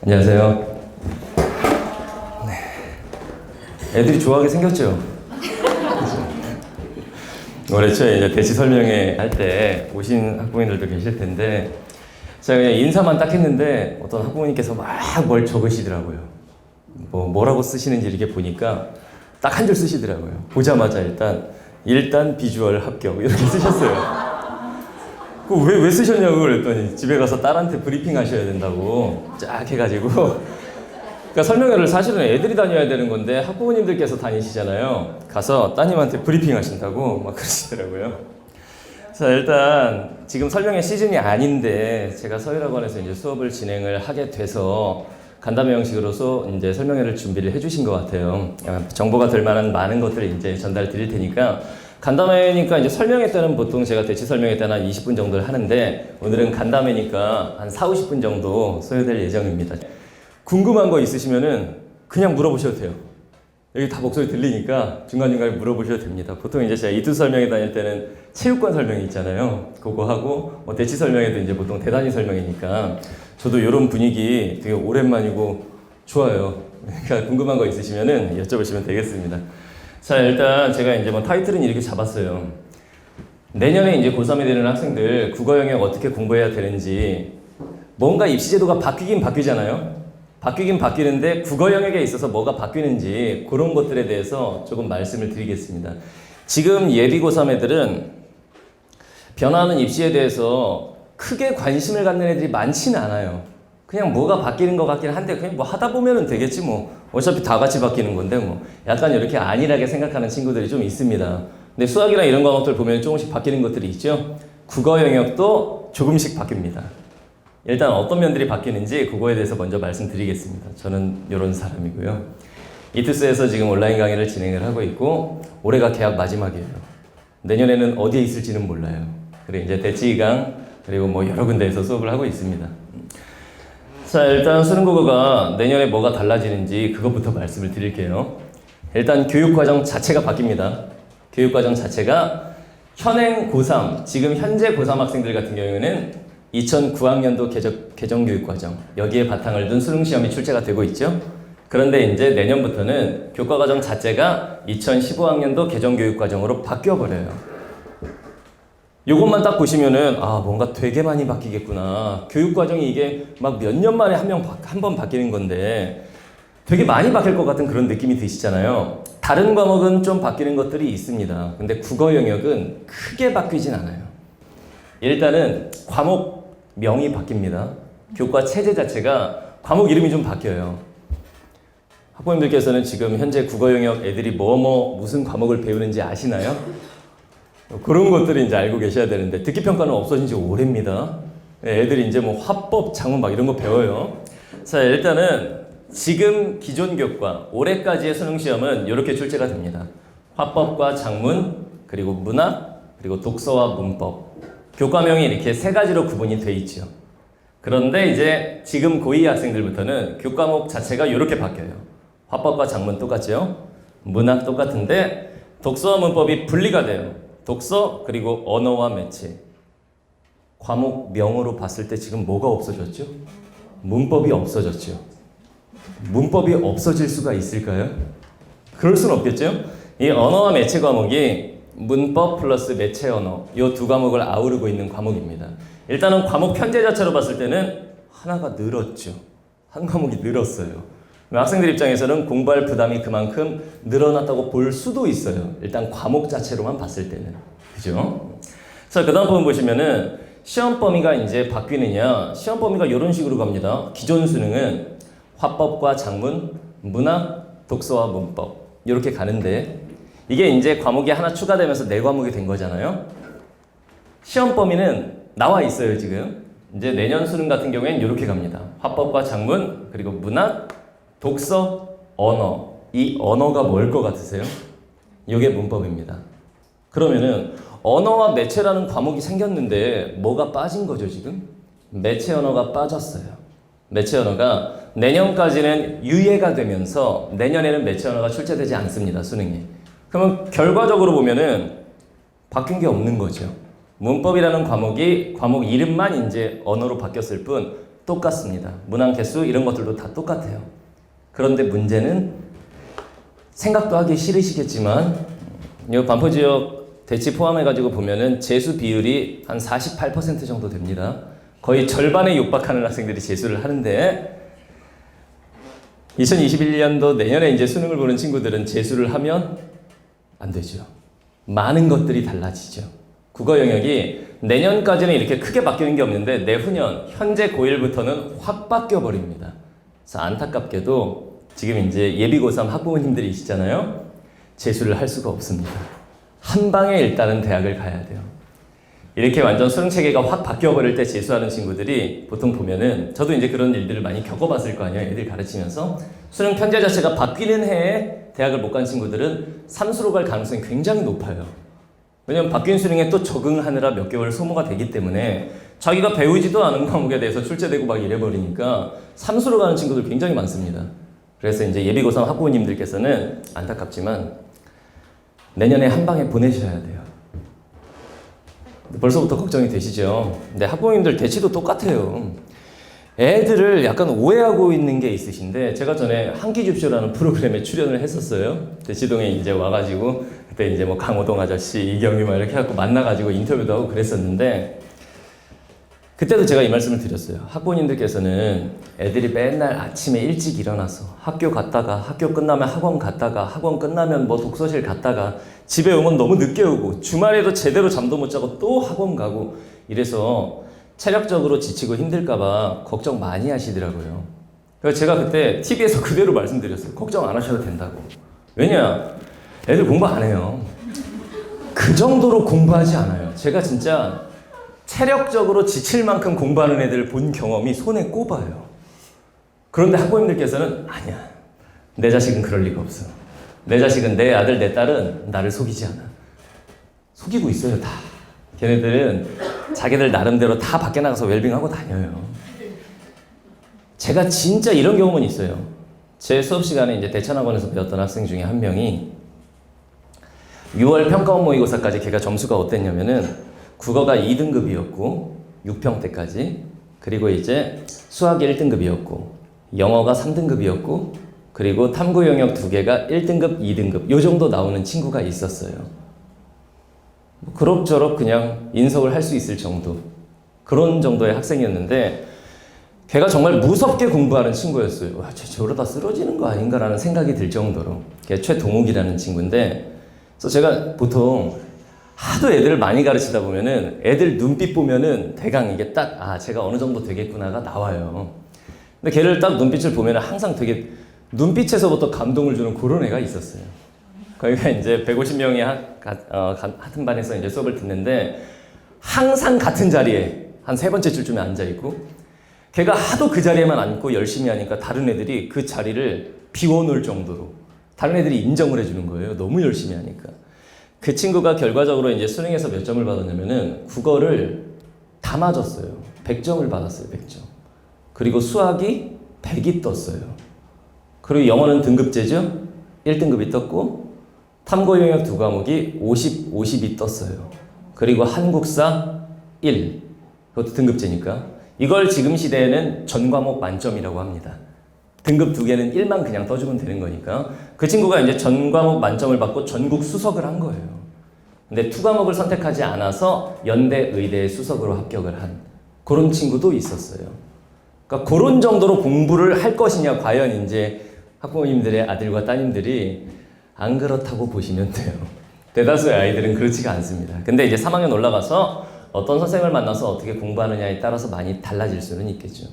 안녕하세요. 애들이 좋아하게 생겼죠? 올해 초에 이제 대치 설명회 할 때 오신 학부모님들도 계실 텐데 제가 그냥 인사만 딱 했는데 어떤 학부모님께서 막 뭘 적으시더라고요. 뭐라고 쓰시는지 이렇게 보니까 딱 한 줄 쓰시더라고요. 보자마자 일단 비주얼 합격 이렇게 쓰셨어요. 왜 쓰셨냐고 그랬더니 집에 가서 딸한테 브리핑 하셔야 된다고 쫙 해가지고 그러니까 설명회를 사실은 애들이 다녀야 되는 건데 학부모님들께서 다니시잖아요. 가서 따님한테 브리핑 하신다고 막 그러시더라고요. 자, 일단 지금 설명회 시즌이 아닌데 제가 서울학원에서 이제 수업을 진행을 하게 돼서 간담회 형식으로서 이제 설명회를 준비를 해주신 것 같아요. 정보가 될 만한 많은 것들을 이제 전달 드릴 테니까 간담회니까 이제 설명회 때는 보통 제가 대치 설명회 때는 한 20분 정도를 하는데 오늘은 간담회니까 한 40, 50분 정도 소요될 예정입니다. 궁금한 거 있으시면은 그냥 물어보셔도 돼요. 여기 다 목소리 들리니까 중간중간에 물어보셔도 됩니다. 보통 이제 제가 이투 설명회 다닐 때는 체육관 설명회 있잖아요. 그거 하고 대치 설명회도 이제 보통 대단위 설명회니까 저도 이런 분위기 되게 오랜만이고 좋아요. 그러니까 궁금한 거 있으시면은 여쭤보시면 되겠습니다. 자, 일단 제가 이제 타이틀은 이렇게 잡았어요. 내년에 이제 고3이 되는 학생들 국어 영역 어떻게 공부해야 되는지 뭔가 입시 제도가 바뀌긴 바뀌잖아요. 바뀌긴 바뀌는데 국어 영역에 있어서 뭐가 바뀌는지 그런 것들에 대해서 조금 말씀을 드리겠습니다. 지금 예비 고3 애들은 변화하는 입시에 대해서 크게 관심을 갖는 애들이 많지는 않아요. 그냥 뭐가 바뀌는 것 같긴 한데 그냥 뭐 하다 보면은 되겠지 뭐 어차피 다 같이 바뀌는 건데 뭐 약간 이렇게 안일하게 생각하는 친구들이 좀 있습니다. 근데 수학이나 이런 과목들 보면 조금씩 바뀌는 것들이 있죠. 국어 영역도 조금씩 바뀝니다. 일단 어떤 면들이 바뀌는지 그거에 대해서 먼저 말씀드리겠습니다. 저는 이런 사람이고요. 이투스에서 지금 온라인 강의를 진행을 하고 있고 올해가 개학 마지막이에요. 내년에는 어디에 있을지는 몰라요. 그리고 이제 대치이강 그리고 뭐 여러 군데에서 수업을 하고 있습니다. 자, 일단 수능국어가 내년에 뭐가 달라지는지 그것부터 말씀을 드릴게요. 일단 교육과정 자체가 바뀝니다. 교육과정 자체가 현행 고3, 지금 현재 고3 학생들 같은 경우에는 2009학년도 개정교육과정 여기에 바탕을 둔 수능시험이 출제가 되고 있죠. 그런데 이제 내년부터는 교과과정 자체가 2015학년도 개정교육과정으로 바뀌어버려요. 요것만 딱 보시면은 뭔가 되게 많이 바뀌겠구나. 교육과정이 이게 막 몇 년 만에 한 번 바뀌는 건데 되게 많이 바뀔 것 같은 그런 느낌이 드시잖아요. 다른 과목은 좀 바뀌는 것들이 있습니다. 근데 국어 영역은 크게 바뀌진 않아요. 일단은 과목명이 바뀝니다. 교과 체제 자체가 과목 이름이 좀 바뀌어요. 학부모님들께서는 지금 현재 국어 영역 애들이 무슨 과목을 배우는지 아시나요? 그런 것들을 이제 알고 계셔야 되는데 듣기평가는 없어진 지 오래입니다. 애들이 이제 화법, 작문 막 이런 거 배워요. 자, 일단은 지금 기존 교과 올해까지의 수능시험은 이렇게 출제가 됩니다. 화법과 작문, 그리고 문학, 그리고 독서와 문법. 교과명이 이렇게 세 가지로 구분이 돼 있죠. 그런데 이제 지금 고2 학생들부터는 교과목 자체가 이렇게 바뀌어요. 화법과 작문 똑같죠? 문학 똑같은데 독서와 문법이 분리가 돼요. 독서 그리고 언어와 매체. 과목명으로 봤을 때 지금 뭐가 없어졌죠? 문법이 없어졌죠. 문법이 없어질 수가 있을까요? 그럴 수는 없겠죠? 이 언어와 매체 과목이 문법 플러스 매체 언어 이 두 과목을 아우르고 있는 과목입니다. 일단은 과목 편제 자체로 봤을 때는 하나가 늘었죠. 한 과목이 늘었어요. 학생들 입장에서는 공부할 부담이 그만큼 늘어났다고 볼 수도 있어요. 일단 과목 자체로만 봤을 때는. 그죠? 자, 그 다음 부분 보시면은 시험 범위가 이제 바뀌느냐. 시험 범위가 이런 식으로 갑니다. 기존 수능은 화법과 작문, 문학, 독서와 문법 이렇게 가는데 이게 이제 과목이 하나 추가되면서 4과목이 된 거잖아요. 시험 범위는 나와 있어요, 지금. 이제 내년 수능 같은 경우에는 이렇게 갑니다. 화법과 작문, 그리고 문학, 독서, 언어. 이 언어가 뭘 것 같으세요? 이게 문법입니다. 그러면은 언어와 매체라는 과목이 생겼는데 뭐가 빠진 거죠, 지금? 매체 언어가 빠졌어요. 매체 언어가 내년까지는 유예가 되면서 내년에는 매체 언어가 출제되지 않습니다, 수능에. 그러면 결과적으로 보면은 바뀐 게 없는 거죠. 문법이라는 과목이 과목 이름만 이제 언어로 바뀌었을 뿐 똑같습니다. 문항 개수 이런 것들도 다 똑같아요. 그런데 문제는 생각도 하기 싫으시겠지만 이 반포 지역 대치 포함해가지고 보면은 재수 비율이 한 48% 정도 됩니다. 거의 절반에 육박하는 학생들이 재수를 하는데 2021년도 내년에 이제 수능을 보는 친구들은 재수를 하면 안 되죠. 많은 것들이 달라지죠. 국어 영역이 내년까지는 이렇게 크게 바뀌는 게 없는데 내후년 현재 고1부터는 확 바뀌어 버립니다. 그래서 안타깝게도 지금 이제 예비 고3 학부모님들이시잖아요. 재수를 할 수가 없습니다. 한 방에 일단은 대학을 가야 돼요. 이렇게 완전 수능 체계가 확 바뀌어 버릴 때 재수하는 친구들이 보통 보면은 저도 이제 그런 일들을 많이 겪어봤을 거 아니에요. 애들 가르치면서 수능 편제 자체가 바뀌는 해에 대학을 못 간 친구들은 삼수로 갈 가능성이 굉장히 높아요. 왜냐면 바뀐 수능에 또 적응하느라 몇 개월 소모가 되기 때문에 자기가 배우지도 않은 과목에 대해서 출제되고 막 이래버리니까 삼수로 가는 친구들 굉장히 많습니다. 그래서 이제 예비 고3 학부모님들께서는 안타깝지만 내년에 한 방에 보내셔야 돼요. 벌써부터 걱정이 되시죠? 근데 학부모님들 대치도 똑같아요. 애들을 약간 오해하고 있는 게 있으신데 제가 전에 한끼줍쇼라는 프로그램에 출연을 했었어요. 대치동에 이제 와가지고 그때 이제 뭐 강호동 아저씨, 이경유 막 이렇게 해갖고 만나가지고 인터뷰도 하고 그랬었는데 그때도 제가 이 말씀을 드렸어요. 학부모님들께서는 애들이 맨날 아침에 일찍 일어나서 학교 갔다가 학교 끝나면 학원 갔다가 학원 끝나면 뭐 독서실 갔다가 집에 오면 너무 늦게 오고 주말에도 제대로 잠도 못 자고 또 학원 가고 이래서 체력적으로 지치고 힘들까봐 걱정 많이 하시더라고요. 그래서 제가 그때 TV에서 그대로 말씀드렸어요. 걱정 안 하셔도 된다고. 왜냐? 애들 공부 안 해요. 그 정도로 공부하지 않아요. 제가 진짜 체력적으로 지칠 만큼 공부하는 애들 본 경험이 손에 꼽아요. 그런데 학부모님들께서는 아니야. 내 자식은 그럴 리가 없어. 내 자식은, 내 아들, 내 딸은 나를 속이지 않아. 속이고 있어요, 다. 걔네들은 자기들 나름대로 다 밖에 나가서 웰빙하고 다녀요. 제가 진짜 이런 경험은 있어요. 제 수업 시간에 이제 대천학원에서 배웠던 학생 중에 한 명이 6월 평가원 모의고사까지 걔가 점수가 어땠냐면은 국어가 2등급이었고 6평 때까지, 그리고 이제 수학이 1등급이었고 영어가 3등급이었고 그리고 탐구 영역 2개가 1등급, 2등급 요 정도 나오는 친구가 있었어요. 그럭저럭 그냥 인석을 할 수 있을 정도, 그런 정도의 학생이었는데 걔가 정말 무섭게 공부하는 친구였어요. 와, 쟤 저러다 쓰러지는 거 아닌가라는 생각이 들 정도로. 걔 최동욱이라는 친구인데, 그래서 제가 보통 하도 애들을 많이 가르치다 보면은 애들 눈빛 보면은 대강 이게 딱, 아, 제가 어느 정도 되겠구나가 나와요. 근데 걔를 딱 눈빛을 보면은 항상 되게 눈빛에서부터 감동을 주는 그런 애가 있었어요. 거기가 이제 150명이 같은 반에서 이제 수업을 듣는데 항상 같은 자리에 한 3번째 줄쯤에 앉아있고, 걔가 하도 그 자리에만 앉고 열심히 하니까 다른 애들이 그 자리를 비워놓을 정도로 다른 애들이 인정을 해주는 거예요. 너무 열심히 하니까. 그 친구가 결과적으로 이제 수능에서 몇 점을 받았냐면은 국어를 다 맞았어요. 100점을 받았어요. 100점. 그리고 수학이 100이 떴어요. 그리고 영어는 등급제죠. 1등급이 떴고 탐구 영역 2과목이 50이 떴어요. 그리고 한국사 1. 그것도 등급제니까. 이걸 지금 시대에는 전 과목 만점이라고 합니다. 등급 2개는 1만 그냥 떠주면 되는 거니까. 그 친구가 이제 전 과목 만점을 받고 전국 수석을 한 거예요. 근데 2과목을 선택하지 않아서 연대 의대 수석으로 합격을 한 그런 친구도 있었어요. 그러니까 그런 정도로 공부를 할 것이냐, 과연 이제 학부모님들의 아들과 따님들이 안 그렇다고 보시면 돼요. 대다수의 아이들은 그렇지가 않습니다. 근데 이제 3학년 올라가서 어떤 선생님을 만나서 어떻게 공부하느냐에 따라서 많이 달라질 수는 있겠죠.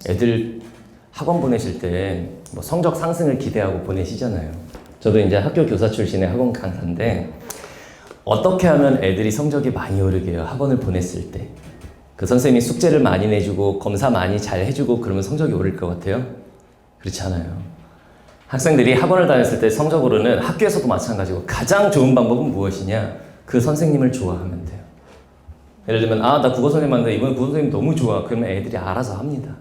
애들 학원 보내실 때 뭐 성적 상승을 기대하고 보내시잖아요. 저도 이제 학교 교사 출신의 학원 강사인데 어떻게 하면 애들이 성적이 많이 오르게 해요? 학원을 보냈을 때. 그 선생님이 숙제를 많이 내주고 검사 많이 잘 해주고 그러면 성적이 오를 것 같아요? 그렇지 않아요. 학생들이 학원을 다녔을 때 성적 오르는, 학교에서도 마찬가지고 가장 좋은 방법은 무엇이냐? 그 선생님을 좋아하면 돼요. 예를 들면 나 국어 선생님한테 이번에 국어 선생님 너무 좋아. 그러면 애들이 알아서 합니다.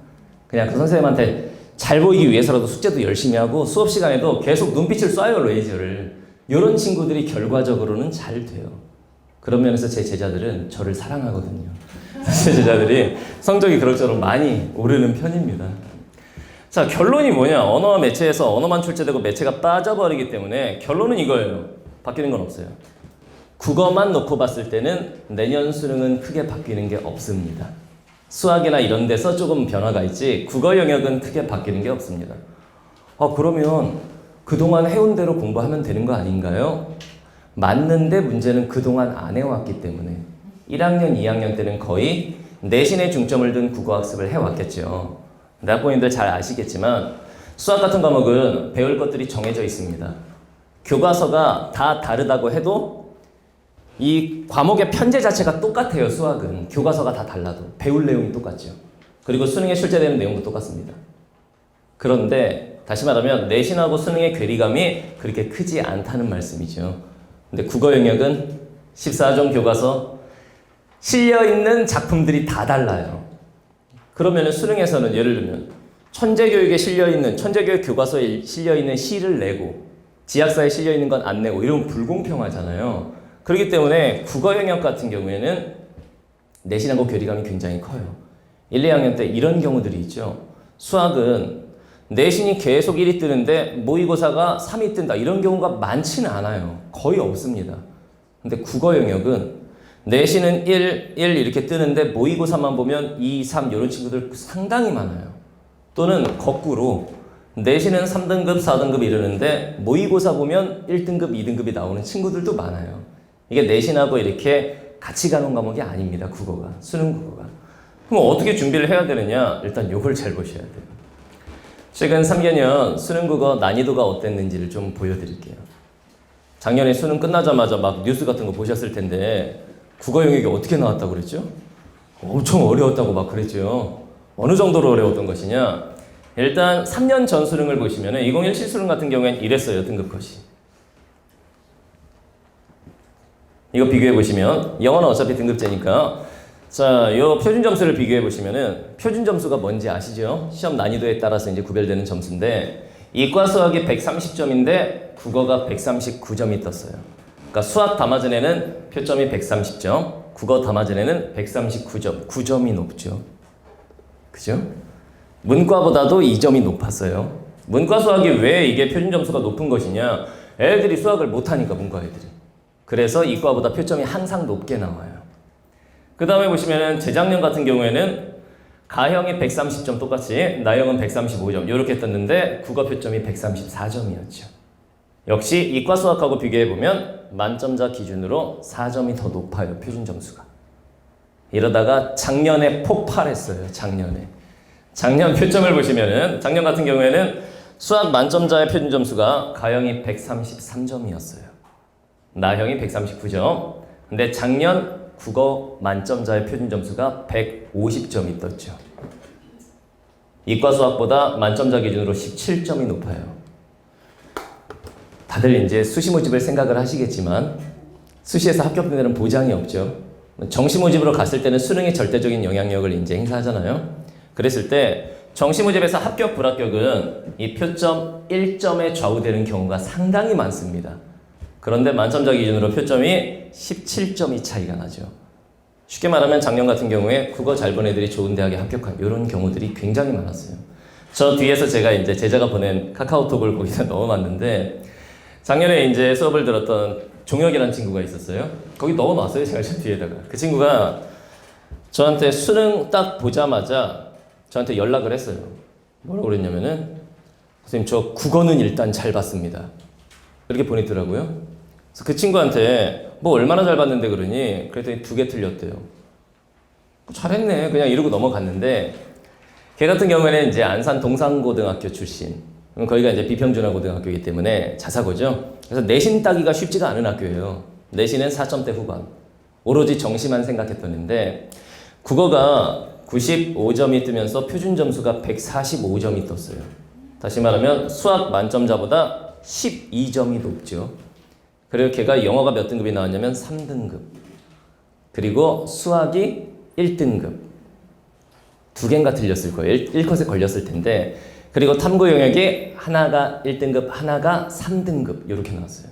그냥 그 선생님한테 잘 보이기 위해서라도 숙제도 열심히 하고 수업 시간에도 계속 눈빛을 쏴요, 레이저를. 이런 친구들이 결과적으로는 잘 돼요. 그런 면에서 제 제자들은 저를 사랑하거든요. 제 제자들이 성적이 그럭저럭 많이 오르는 편입니다. 자, 결론이 뭐냐? 언어와 매체에서 언어만 출제되고 매체가 빠져버리기 때문에 결론은 이거예요. 바뀌는 건 없어요. 국어만 놓고 봤을 때는 내년 수능은 크게 바뀌는 게 없습니다. 수학이나 이런 데서 조금 변화가 있지 국어 영역은 크게 바뀌는 게 없습니다. 그러면 그동안 해온 대로 공부하면 되는 거 아닌가요? 맞는데 문제는 그동안 안 해왔기 때문에 1학년, 2학년 때는 거의 내신에 중점을 둔 국어학습을 해왔겠죠. 근데 학부모님들 잘 아시겠지만 수학 같은 과목은 배울 것들이 정해져 있습니다. 교과서가 다 다르다고 해도 이 과목의 편제 자체가 똑같아요. 수학은 교과서가 다 달라도 배울 내용이 똑같죠. 그리고 수능에 출제되는 내용도 똑같습니다. 그런데 다시 말하면 내신하고 수능의 괴리감이 그렇게 크지 않다는 말씀이죠. 근데 국어 영역은 14종 교과서 실려있는 작품들이 다 달라요. 그러면 수능에서는 예를 들면 천재교육에 실려있는 천재교육 교과서에 실려있는 시를 내고 지학사에 실려있는 건 안 내고 이러면 불공평하잖아요. 그렇기 때문에 국어 영역 같은 경우에는 내신하고 괴리감이 굉장히 커요. 1, 2학년 때 이런 경우들이 있죠. 수학은 내신이 계속 1이 뜨는데 모의고사가 3이 뜬다 이런 경우가 많지는 않아요. 거의 없습니다. 근데 국어 영역은 내신은 1 이렇게 뜨는데 모의고사만 보면 2, 3 이런 친구들 상당히 많아요. 또는 거꾸로 내신은 3등급, 4등급 이러는데 모의고사 보면 1등급, 2등급이 나오는 친구들도 많아요. 이게 내신하고 이렇게 같이 가는 과목이 아닙니다. 국어가. 수능 국어가. 그럼 어떻게 준비를 해야 되느냐? 일단 요걸 잘 보셔야 돼요. 최근 3개년 수능 국어 난이도가 어땠는지를 좀 보여드릴게요. 작년에 수능 끝나자마자 막 뉴스 같은 거 보셨을 텐데 국어 영역이 어떻게 나왔다고 그랬죠? 엄청 어려웠다고 막 그랬죠. 어느 정도로 어려웠던 것이냐? 일단 3년 전 수능을 보시면 2017 수능 같은 경우에는 이랬어요. 등급 컷이. 이거 비교해 보시면 영어는 어차피 등급제니까 자, 요 표준 점수를 비교해 보시면은 표준 점수가 뭔지 아시죠? 시험 난이도에 따라서 이제 구별되는 점수인데 이과 수학이 130점인데 국어가 139점이 떴어요. 그러니까 수학 담화전에는 표점이 130점, 국어 담화전에는 139점, 9점이 높죠. 그죠? 문과보다도 2점이 높았어요. 문과 수학이 왜 이게 표준 점수가 높은 것이냐? 애들이 수학을 못하니까 문과 애들이. 그래서 이과보다 표점이 항상 높게 나와요. 그 다음에 보시면은 재작년 같은 경우에는 가형이 130점 똑같이 나형은 135점 이렇게 떴는데 국어 표점이 134점이었죠. 역시 이과 수학하고 비교해보면 만점자 기준으로 4점이 더 높아요. 표준 점수가. 이러다가 작년에 폭발했어요. 작년 표점을 보시면은 작년 같은 경우에는 수학 만점자의 표준 점수가 가형이 133점이었어요. 나형이 139점. 근데 작년 국어 만점자의 표준 점수가 150점이 떴죠. 이과 수학보다 만점자 기준으로 17점이 높아요. 다들 이제 수시 모집을 생각을 하시겠지만 수시에서 합격된 데는 보장이 없죠. 정시 모집으로 갔을 때는 수능의 절대적인 영향력을 이제 행사하잖아요. 그랬을 때 정시 모집에서 합격 불합격은 이 표점 1점에 좌우되는 경우가 상당히 많습니다. 그런데 만점자 기준으로 표점이 17점이 차이가 나죠. 쉽게 말하면 작년 같은 경우에 국어 잘 본 애들이 좋은 대학에 합격한 이런 경우들이 굉장히 많았어요. 저 뒤에서 제가 이제 제자가 보낸 카카오톡을 거기다 넣어놨는데 작년에 이제 수업을 들었던 종혁이라는 친구가 있었어요. 거기 넣어놨어요. 제가 저 뒤에다가. 그 친구가 저한테 수능 딱 보자마자 저한테 연락을 했어요. 뭐라고 그랬냐면은 선생님 저 국어는 일단 잘 봤습니다. 이렇게 보냈더라고요. 그래서 그 친구한테 뭐 얼마나 잘 봤는데 그러니 그랬더니 2개 틀렸대요. 잘했네 그냥 이러고 넘어갔는데 걔 같은 경우에는 이제 안산 동산고등학교 출신. 거기가 이제 비평준화 고등학교이기 때문에 자사고죠. 그래서 내신 따기가 쉽지가 않은 학교예요. 내신은 4점대 후반. 오로지 정시만 생각했던데 국어가 95점이 뜨면서 표준 점수가 145점이 떴어요. 다시 말하면 수학 만점자보다 12점이 높죠. 그리고 걔가 영어가 몇 등급이 나왔냐면 3등급. 그리고 수학이 1등급. 2개인가 틀렸을 거예요. 1컷에 걸렸을 텐데. 그리고 탐구 영역이 하나가 1등급, 하나가 3등급 이렇게 나왔어요.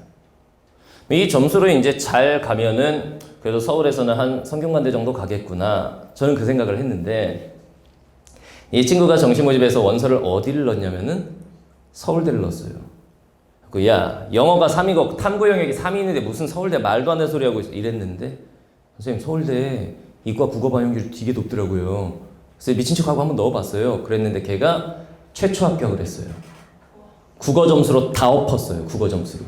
이 점수로 이제 잘 가면은 그래도 서울에서는 한 성균관대 정도 가겠구나. 저는 그 생각을 했는데 이 친구가 정시 모집에서 원서를 어디를 넣었냐면은 서울대를 넣었어요. 야, 영어가 3이고 탐구 영역이 3이 있는데 무슨 서울대 말도 안 되는 소리 하고 있어. 이랬는데 선생님 서울대 이과 국어 반영률 되게 높더라고요. 그래서 미친 척하고 한번 넣어봤어요. 그랬는데 걔가 최초 합격을 했어요. 국어 점수로 다 엎었어요. 국어 점수로.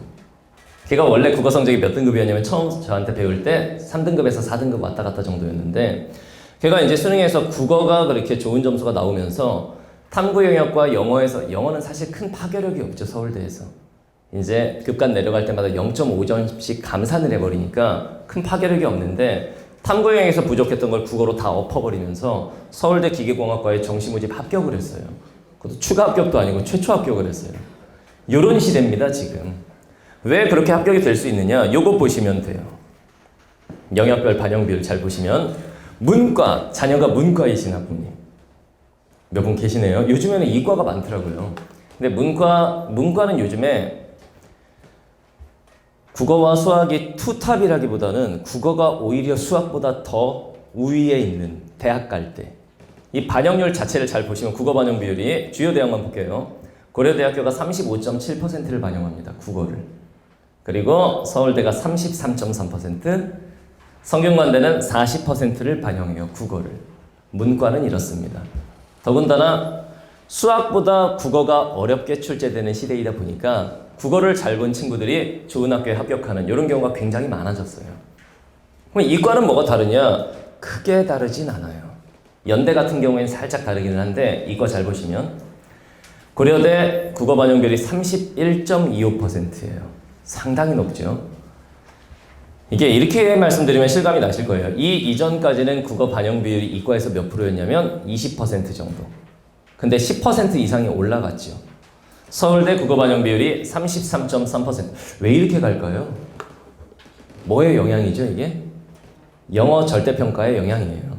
걔가 원래 국어 성적이 몇 등급이었냐면 처음 저한테 배울 때 3등급에서 4등급 왔다 갔다 정도였는데 걔가 이제 수능에서 국어가 그렇게 좋은 점수가 나오면서 탐구 영역과 영어는 사실 큰 파괴력이 없죠. 서울대에서. 이제 급간 내려갈 때마다 0.5점씩 감산을 해버리니까 큰 파괴력이 없는데 탐구 영역에서 부족했던 걸 국어로 다 엎어버리면서 서울대 기계공학과에 정시 모집 합격을 했어요. 그것도 추가 합격도 아니고 최초 합격을 했어요. 요런 시대입니다, 지금. 왜 그렇게 합격이 될 수 있느냐? 요거 보시면 돼요. 영역별 반영 비율 잘 보시면 문과, 자녀가 문과이신 학부모님 몇 분 계시네요. 요즘에는 이과가 많더라고요. 근데 문과는 요즘에 국어와 수학이 투탑이라기보다는 국어가 오히려 수학보다 더 우위에 있는 대학 갈 때 이 반영률 자체를 잘 보시면 국어 반영 비율이 주요 대학만 볼게요. 고려대학교가 35.7%를 반영합니다. 국어를. 그리고 서울대가 33.3%, 성균관대는 40%를 반영해요. 국어를. 문과는 이렇습니다. 더군다나 수학보다 국어가 어렵게 출제되는 시대이다 보니까 국어를 잘 본 친구들이 좋은 학교에 합격하는 이런 경우가 굉장히 많아졌어요. 그럼 이과는 뭐가 다르냐? 크게 다르진 않아요. 연대 같은 경우에는 살짝 다르기는 한데 이과 잘 보시면 고려대 국어 반영률이 31.25%예요. 상당히 높죠. 이게 이렇게 말씀드리면 실감이 나실 거예요. 이 이전까지는 국어 반영 비율이 이과에서 몇 프로였냐면 20% 정도. 근데 10% 이상이 올라갔죠. 서울대 국어 반영 비율이 33.3%. 왜 이렇게 갈까요? 뭐의 영향이죠, 이게? 영어 절대평가의 영향이에요.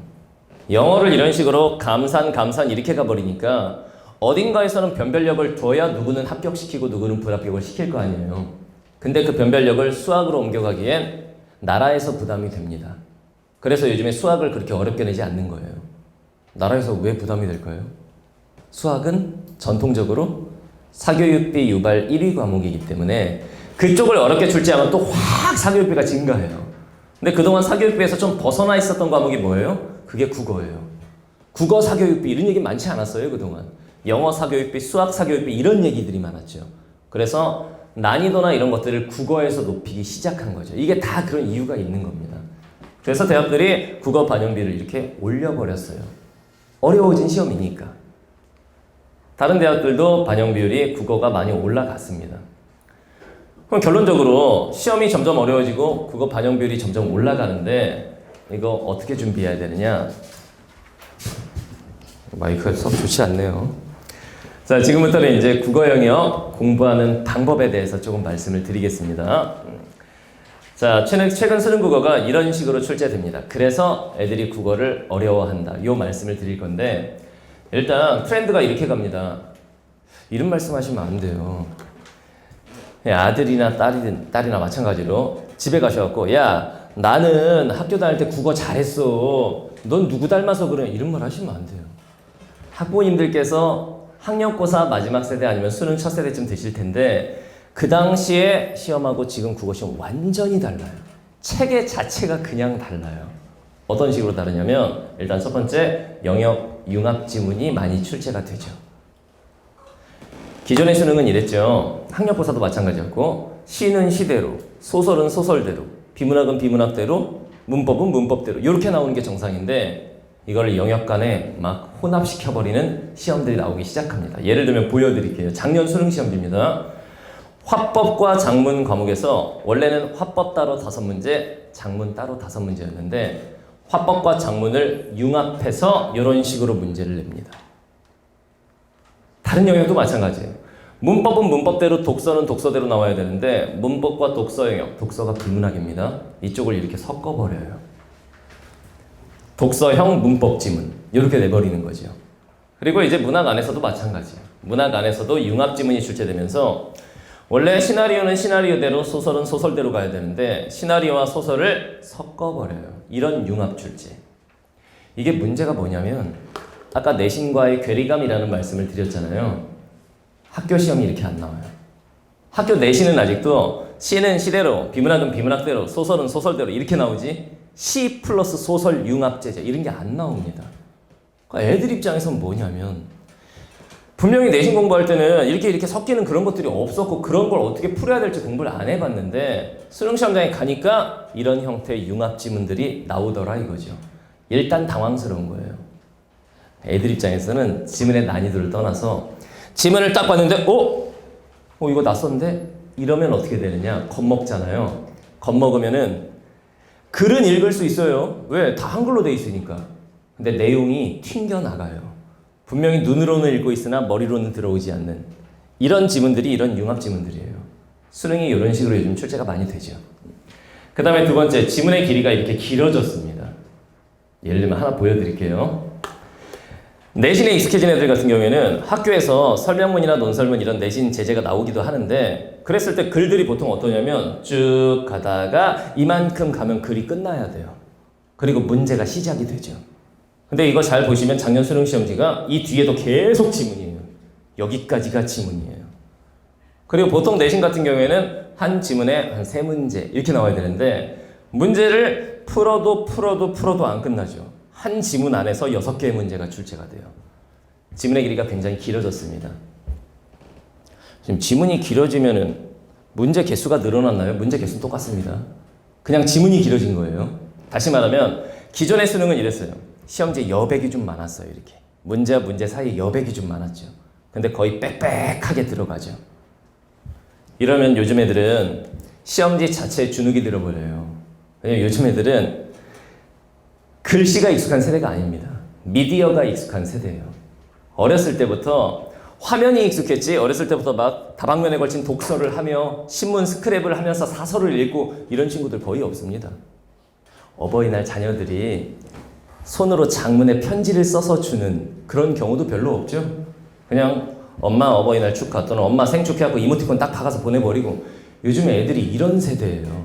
영어를 이런 식으로 감산 이렇게 가버리니까 어딘가에서는 변별력을 둬야 누구는 합격시키고 누구는 불합격을 시킬 거 아니에요. 근데 그 변별력을 수학으로 옮겨가기엔 나라에서 부담이 됩니다. 그래서 요즘에 수학을 그렇게 어렵게 내지 않는 거예요. 나라에서 왜 부담이 될까요? 수학은 전통적으로 사교육비 유발 1위 과목이기 때문에 그쪽을 어렵게 출제하면 또 확 사교육비가 증가해요. 근데 그동안 사교육비에서 좀 벗어나 있었던 과목이 뭐예요? 그게 국어예요. 국어 사교육비 이런 얘기 많지 않았어요, 그동안. 영어 사교육비, 수학 사교육비 이런 얘기들이 많았죠. 그래서 난이도나 이런 것들을 국어에서 높이기 시작한 거죠. 이게 다 그런 이유가 있는 겁니다. 그래서 대학들이 국어 반영비를 이렇게 올려버렸어요. 어려워진 시험이니까. 다른 대학들도 반영 비율이 국어가 많이 올라갔습니다. 그럼 결론적으로 시험이 점점 어려워지고 국어 반영 비율이 점점 올라가는데 이거 어떻게 준비해야 되느냐? 마이크가 썩 좋지 않네요. 자, 지금부터는 이제 국어 영역 공부하는 방법에 대해서 조금 말씀을 드리겠습니다. 자, 최근 수능 국어가 이런 식으로 출제됩니다. 그래서 애들이 국어를 어려워한다. 이 말씀을 드릴 건데 일단 트렌드가 이렇게 갑니다. 이런 말씀하시면 안 돼요. 아들이나 딸이나 마찬가지로 집에 가셔갖고 야, 나는 학교 다닐 때 국어 잘했어. 넌 누구 닮아서 그래? 이런 말 하시면 안 돼요. 학부모님들께서 학력고사 마지막 세대 아니면 수능 첫 세대쯤 되실 텐데 그 당시에 시험하고 지금 국어 시험 완전히 달라요. 체계 자체가 그냥 달라요. 어떤 식으로 다르냐면 일단 첫 번째 영역 융합 지문이 많이 출제가 되죠. 기존의 수능은 이랬죠. 학력고사도 마찬가지였고 시는 시대로, 소설은 소설대로, 비문학은 비문학대로, 문법은 문법대로 이렇게 나오는 게 정상인데 이걸 영역 간에 막 혼합시켜버리는 시험들이 나오기 시작합니다. 예를 들면 보여드릴게요. 작년 수능 시험지입니다. 화법과 작문 과목에서 원래는 화법 따로 5문제, 작문 따로 5문제였는데 화법과 작문을 융합해서 이런 식으로 문제를 냅니다. 다른 영역도 마찬가지예요. 문법은 문법대로, 독서는 독서대로 나와야 되는데 문법과 독서 영역, 독서가 비문학입니다. 이쪽을 이렇게 섞어버려요. 독서형 문법 지문 이렇게 내버리는 거죠. 그리고 이제 문학 안에서도 마찬가지예요. 문학 안에서도 융합 지문이 출제되면서 원래 시나리오는 시나리오대로 소설은 소설대로 가야 되는데 시나리오와 소설을 섞어버려요. 이런 융합 출제. 이게 문제가 뭐냐면 아까 내신과의 괴리감이라는 말씀을 드렸잖아요. 학교 시험이 이렇게 안 나와요. 학교 내신은 아직도 시는 시대로, 비문학은 비문학대로, 소설은 소설대로 이렇게 나오지 시 플러스 소설 융합제제 이런 게 안 나옵니다. 그러니까 애들 입장에서는 뭐냐면 분명히 내신 공부할 때는 이렇게 섞이는 그런 것들이 없었고 그런 걸 어떻게 풀어야 될지 공부를 안 해봤는데 수능 시험장에 가니까 이런 형태의 융합 지문들이 나오더라 이거죠. 일단 당황스러운 거예요. 애들 입장에서는 지문의 난이도를 떠나서 지문을 딱 봤는데 이거 낯선데? 이러면 어떻게 되느냐? 겁먹잖아요. 겁먹으면은 글은 읽을 수 있어요. 왜? 다 한글로 돼 있으니까. 근데 내용이 튕겨나가요. 분명히 눈으로는 읽고 있으나 머리로는 들어오지 않는 이런 지문들이 이런 융합 지문들이에요. 수능이 이런 식으로 요즘 출제가 많이 되죠. 그 다음에 두 번째, 지문의 길이가 이렇게 길어졌습니다. 예를 들면 하나 보여드릴게요. 내신에 익숙해진 애들 같은 경우에는 학교에서 설명문이나 논설문 이런 내신 제재가 나오기도 하는데 그랬을 때 글들이 보통 어떠냐면 쭉 가다가 이만큼 가면 글이 끝나야 돼요. 그리고 문제가 시작이 되죠. 근데 이거 잘 보시면 작년 수능 시험지가 이 뒤에도 계속 지문이에요. 여기까지가 지문이에요. 그리고 보통 내신 같은 경우에는 한 지문에 한 3문제 이렇게 나와야 되는데 문제를 풀어도 안 끝나죠. 한 지문 안에서 6개의 문제가 출제가 돼요. 지문의 길이가 굉장히 길어졌습니다. 지금 지문이 길어지면은 문제 개수가 늘어났나요? 문제 개수는 똑같습니다. 그냥 지문이 길어진 거예요. 다시 말하면 기존의 수능은 이랬어요. 시험지 여백이 좀 많았어요. 이렇게 문제와 문제 사이에 여백이 좀 많았죠. 근데 거의 빽빽하게 들어가죠. 이러면 요즘 애들은 시험지 자체에 주눅이 들어버려요. 왜냐면 요즘 애들은 글씨가 익숙한 세대가 아닙니다. 미디어가 익숙한 세대예요. 어렸을 때부터 화면이 익숙했지 어렸을 때부터 막 다방면에 걸친 독서를 하며 신문 스크랩을 하면서 사설을 읽고 이런 친구들 거의 없습니다. 어버이날 자녀들이 손으로 장문에 편지를 써서 주는 그런 경우도 별로 없죠. 그냥 엄마 어버이날 축하 또는 엄마 생축해갖고 이모티콘 딱 박아서 보내버리고 요즘 애들이 이런 세대예요.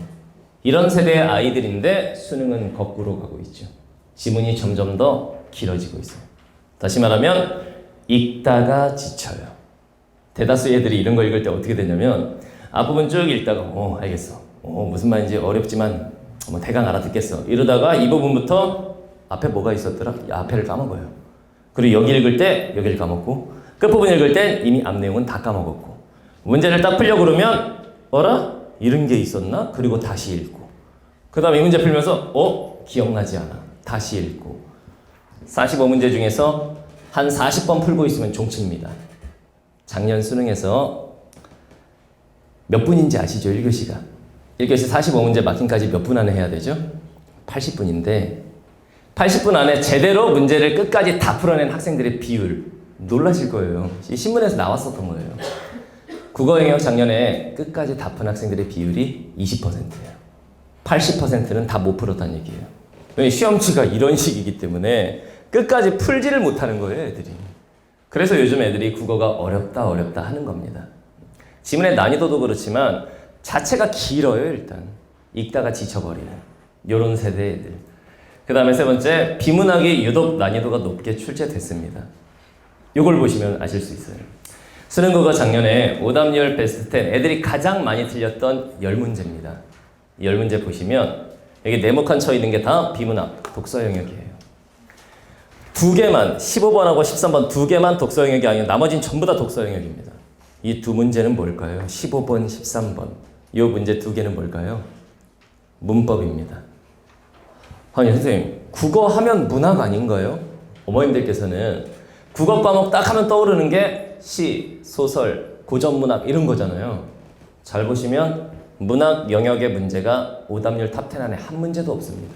이런 세대의 아이들인데 수능은 거꾸로 가고 있죠. 지문이 점점 더 길어지고 있어요. 다시 말하면 읽다가 지쳐요. 대다수 애들이 이런 거 읽을 때 어떻게 되냐면 앞부분 쭉 읽다가 알겠어. 무슨 말인지 어렵지만 대강 알아듣겠어. 이러다가 이 부분부터 앞에 뭐가 있었더라? 앞에를 까먹어요. 그리고 여기 읽을 때 여기를 까먹고 끝부분 읽을 때 이미 앞 내용은 다 까먹었고 문제를 딱 풀려고 그러면 어라? 이런 게 있었나? 그리고 다시 읽고 그 다음에 이 문제 풀면서 기억나지 않아. 다시 읽고 45문제 중에서 한 40번 풀고 있으면 종칩니다. 작년 수능에서 몇 분인지 아시죠? 1교시가 1교시 45문제 마킹까지 몇 분 안에 해야 되죠? 80분인데 80분 안에 제대로 문제를 끝까지 다 풀어낸 학생들의 비율 놀라실 거예요. 신문에서 나왔었던 거예요. 국어 영역 작년에 끝까지 다 푼 학생들의 비율이 20%예요. 80%는 다 못 풀었다는 얘기예요. 시험지가 이런 식이기 때문에 끝까지 풀지를 못하는 거예요, 애들이. 그래서 요즘 애들이 국어가 어렵다 하는 겁니다. 지문의 난이도도 그렇지만 자체가 길어요, 일단. 읽다가 지쳐버리는 이런 세대 애들. 그 다음에 세 번째, 비문학이 유독 난이도가 높게 출제됐습니다. 이걸 보시면 아실 수 있어요. 수능국어 작년에 오답률 베스트 10, 애들이 가장 많이 틀렸던 10문제입니다. 10문제 보시면 여기 네모칸 쳐 있는 게 다 비문학, 독서 영역이에요. 2개만, 15번하고 13번 2개만 독서 영역이 아니고 나머지는 전부 다 독서 영역입니다. 이 두 문제는 뭘까요? 15번, 13번. 이 문제 2개는 뭘까요? 문법입니다. 아니 선생님, 국어 하면 문학 아닌가요? 어머님들께서는 국어 과목 딱 하면 떠오르는 게 시, 소설, 고전문학 이런 거잖아요. 잘 보시면 문학 영역의 문제가 오답률 탑 10 안에 한 문제도 없습니다.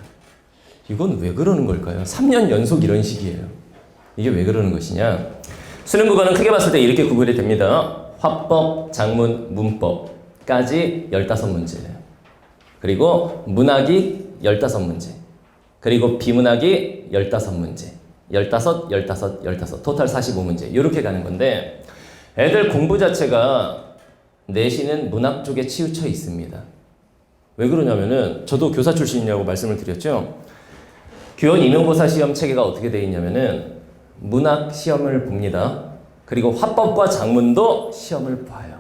이건 왜 그러는 걸까요? 3년 연속 이런 식이에요. 이게 왜 그러는 것이냐? 수능 국어는 크게 봤을 때 이렇게 구분이 됩니다. 화법, 작문, 문법까지 15문제예요. 그리고 문학이 15문제. 그리고 비문학이 15문제. 15, 토탈 45문제. 이렇게 가는 건데 애들 공부 자체가 내신은 문학 쪽에 치우쳐 있습니다. 왜 그러냐면은 저도 교사 출신이라고 말씀을 드렸죠. 교원 임용고사 시험 체계가 어떻게 되어 있냐면은 문학 시험을 봅니다. 그리고 화법과 작문도 시험을 봐요.